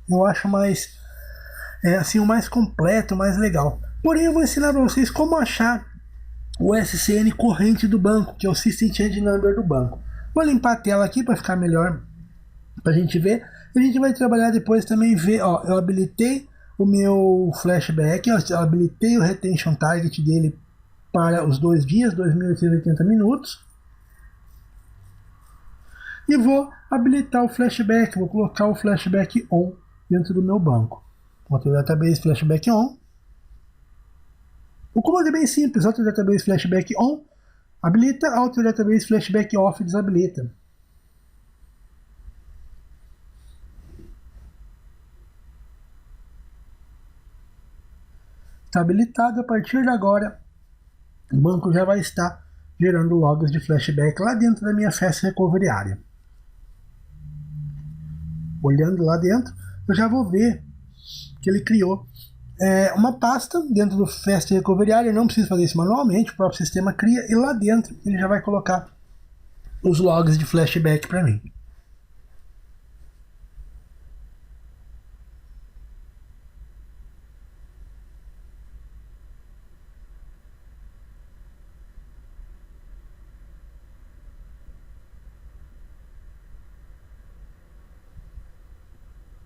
Eu acho mais, assim, o mais completo, o mais legal. Porém, eu vou ensinar para vocês como achar o SCN corrente do banco, que é o System Change Number do banco. Vou limpar a tela aqui para ficar melhor, para a gente ver. A gente vai trabalhar depois também, ver, ó, eu habilitei o meu flashback, eu habilitei o retention target dele para os 2 dias, 2.880 minutos. E vou habilitar o flashback, vou colocar o flashback on dentro do meu banco. Auto Database Flashback On. O comando é bem simples, Auto Database Flashback On habilita, Auto Database Flashback Off desabilita. Está habilitado, a partir de agora o banco já vai estar gerando logs de flashback lá dentro da minha Fast Recovery Area. Olhando lá dentro, eu já vou ver que ele criou uma pasta dentro do Fast Recovery Area. Eu não preciso fazer isso manualmente, o próprio sistema cria, e lá dentro ele já vai colocar os logs de flashback para mim.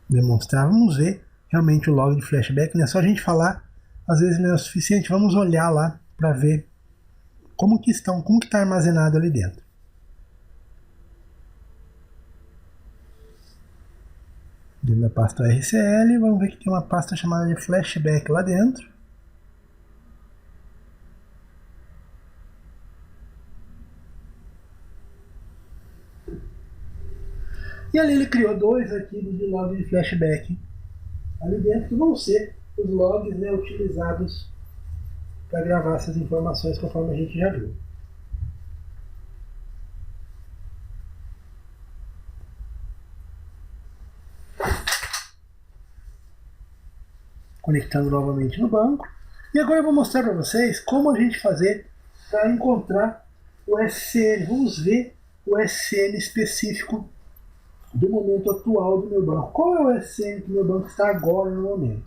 Demonstrar, vamos ver realmente o log de flashback, não é só a gente falar, às vezes não é o suficiente, vamos olhar lá para ver como que está armazenado ali dentro. Dentro da pasta RCL, vamos ver que tem uma pasta chamada de flashback lá dentro. E ali ele criou 2 arquivos de log de flashback ali dentro, que vão ser os logs, né, utilizados para gravar essas informações, conforme a gente já viu. Conectando novamente no banco. E agora eu vou mostrar para vocês como a gente fazer para encontrar o SCN. Vamos ver o SCN específico do momento atual do meu banco. Qual é o SCN que o meu banco está agora no momento?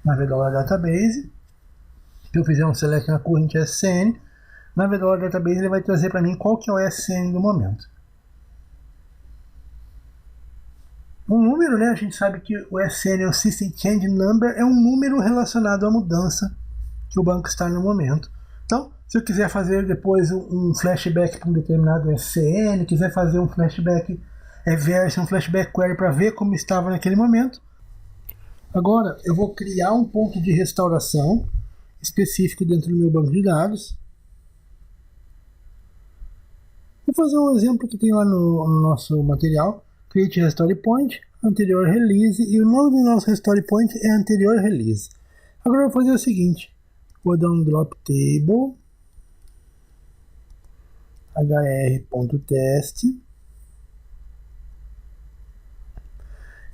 Na Vedola Database, se eu fizer um select na corrente SCN, na Vedola Database ele vai trazer para mim qual que é o SCN do momento. Um número, né? A gente sabe que o SCN, o System Change Number, é um número relacionado à mudança que o banco está no momento. Então, se eu quiser fazer depois um flashback para um determinado SCN, quiser fazer um flashback version, um flashback query para ver como estava naquele momento. Agora, eu vou criar um ponto de restauração específico dentro do meu banco de dados. Vou fazer um exemplo que tem lá no nosso material. Create Restore Point, anterior release, e o nome do nosso Restore Point é anterior release. Agora eu vou fazer o seguinte, vou dar um drop table, hr.test,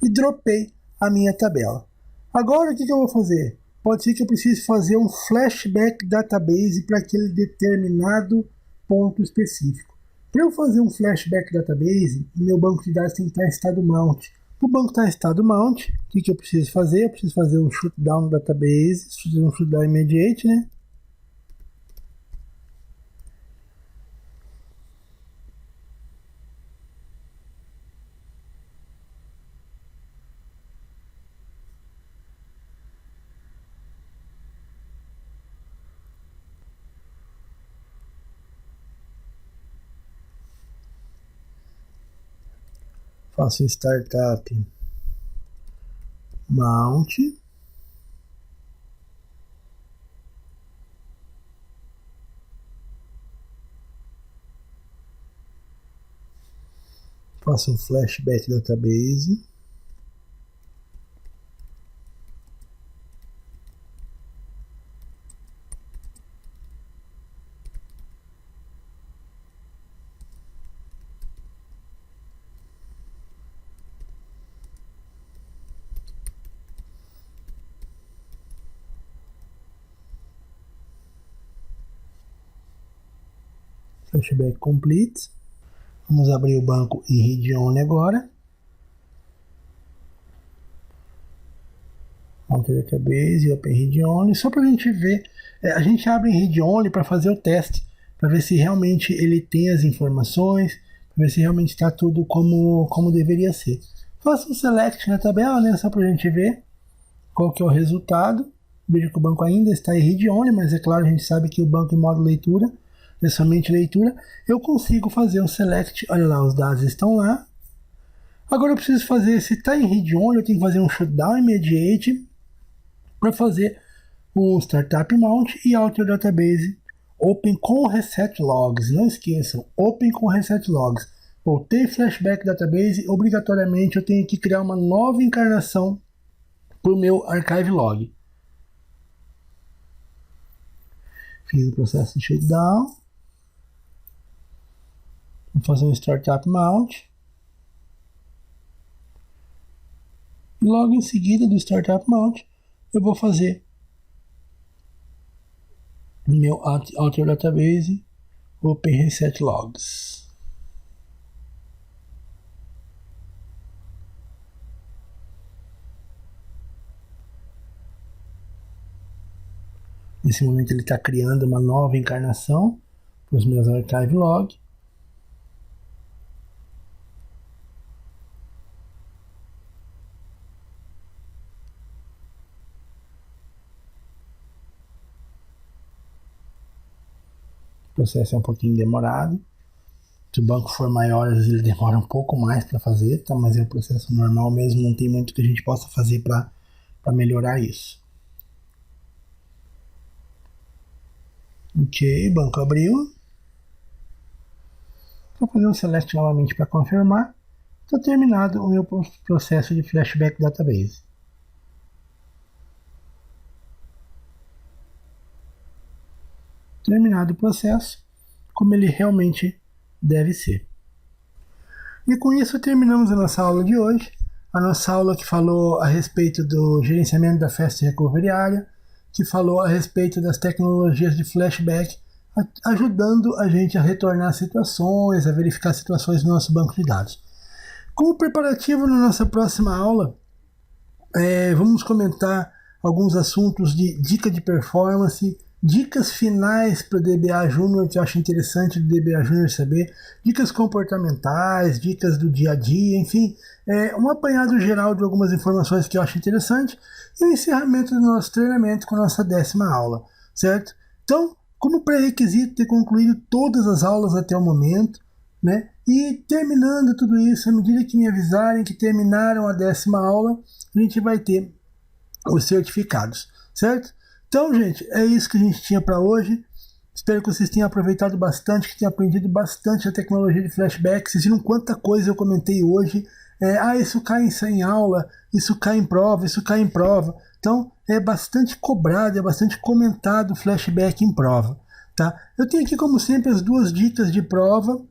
e dropei a minha tabela. Agora o que eu vou fazer? Pode ser que eu precise fazer um flashback database para aquele determinado ponto específico. Para eu fazer um flashback database, o meu banco de dados tem que estar em estado mount. O banco está em estado mount, o que eu preciso fazer? Eu preciso fazer um shutdown database, fazer um shutdown immediate, né? Faço Startup Mount. Faço um Flashback Database. Flashback Complete. Vamos abrir o banco em Read Only agora. Alter Database, Open Read Only. Só para a gente ver, a gente abre em Read Only para fazer o teste, para ver se realmente ele tem as informações, para ver se realmente está tudo como deveria ser. Faça um Select na tabela, né, só para a gente ver qual que é o resultado. Veja que o banco ainda está em Read Only, mas é claro, a gente sabe que o banco em modo leitura é somente leitura. Eu consigo fazer um Select, olha lá, os dados estão lá. Agora eu preciso fazer, se está em Read Only, eu tenho que fazer um Shutdown Immediate para fazer o Startup Mount e Alter Database Open com Reset Logs. Não esqueçam, Open com Reset Logs. Voltei Flashback Database, obrigatoriamente eu tenho que criar uma nova encarnação para o meu Archive Log. Fiz o processo de Shutdown. Vou fazer um Startup Mount. E logo em seguida do Startup Mount, eu vou fazer meu Alter Database Open Reset Logs. Nesse momento ele está criando uma nova encarnação para os meus Archive Log. O processo é um pouquinho demorado. Se o banco for maior, às vezes ele demora um pouco mais para fazer, tá? Mas é um processo normal mesmo, não tem muito que a gente possa fazer para melhorar isso. Ok, banco abriu. Vou fazer um Select novamente para confirmar. Está terminado o meu processo de Flashback Database. Terminado o processo, como ele realmente deve ser. E com isso terminamos a nossa aula de hoje. A nossa aula que falou a respeito do gerenciamento da Fast Recovery Area, que falou a respeito das tecnologias de flashback, ajudando a gente a retornar situações, a verificar situações no nosso banco de dados. Como preparativo na nossa próxima aula, vamos comentar alguns assuntos de dica de performance, dicas finais para o DBA Júnior, que eu acho interessante do DBA Júnior saber, dicas comportamentais, dicas do dia a dia, enfim, um apanhado geral de algumas informações que eu acho interessante, e o encerramento do nosso treinamento com a nossa 10ª aula, certo? Então, como pré-requisito ter concluído todas as aulas até o momento, né? E terminando tudo isso, à medida que me avisarem que terminaram a 10ª aula, a gente vai ter os certificados, certo? Então, gente, é isso que a gente tinha para hoje. Espero que vocês tenham aproveitado bastante, que tenham aprendido bastante a tecnologia de flashback. Vocês viram quanta coisa eu comentei hoje. Isso cai em aula, isso cai em prova, isso cai em prova. Então, é bastante cobrado, é bastante comentado o flashback em prova. Tá? Eu tenho aqui, como sempre, as 2 dicas de prova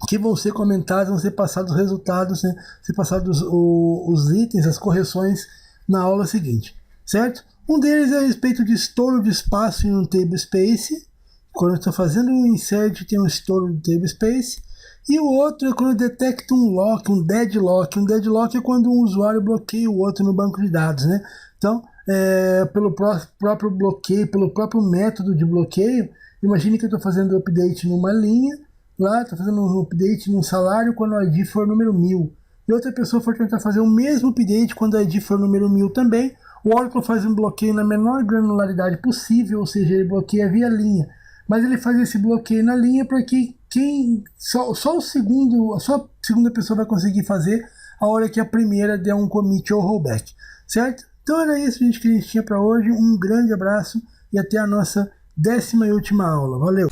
que vão ser comentadas, vão ser passados os resultados, né? Ser passados os itens, as correções na aula seguinte, certo? Um deles é a respeito de estouro de espaço em um table space. Quando eu estou fazendo um insert, tem um estouro de table space. E o outro é quando eu detecto um lock, um deadlock. Um deadlock é quando um usuário bloqueia o outro no banco de dados, né? Então, pelo próprio bloqueio, pelo próprio método de bloqueio, imagine que eu estou fazendo update numa linha, lá, estou fazendo um update num salário quando o ID for número 1000. E outra pessoa for tentar fazer o mesmo update quando o ID for número 1000 também. O Oracle faz um bloqueio na menor granularidade possível, ou seja, ele bloqueia via linha. Mas ele faz esse bloqueio na linha para que só a segunda pessoa vai conseguir fazer a hora que a primeira der um commit ou rollback, certo? Então era isso, gente, que a gente tinha para hoje. Um grande abraço e até a nossa 10ª e última aula. Valeu!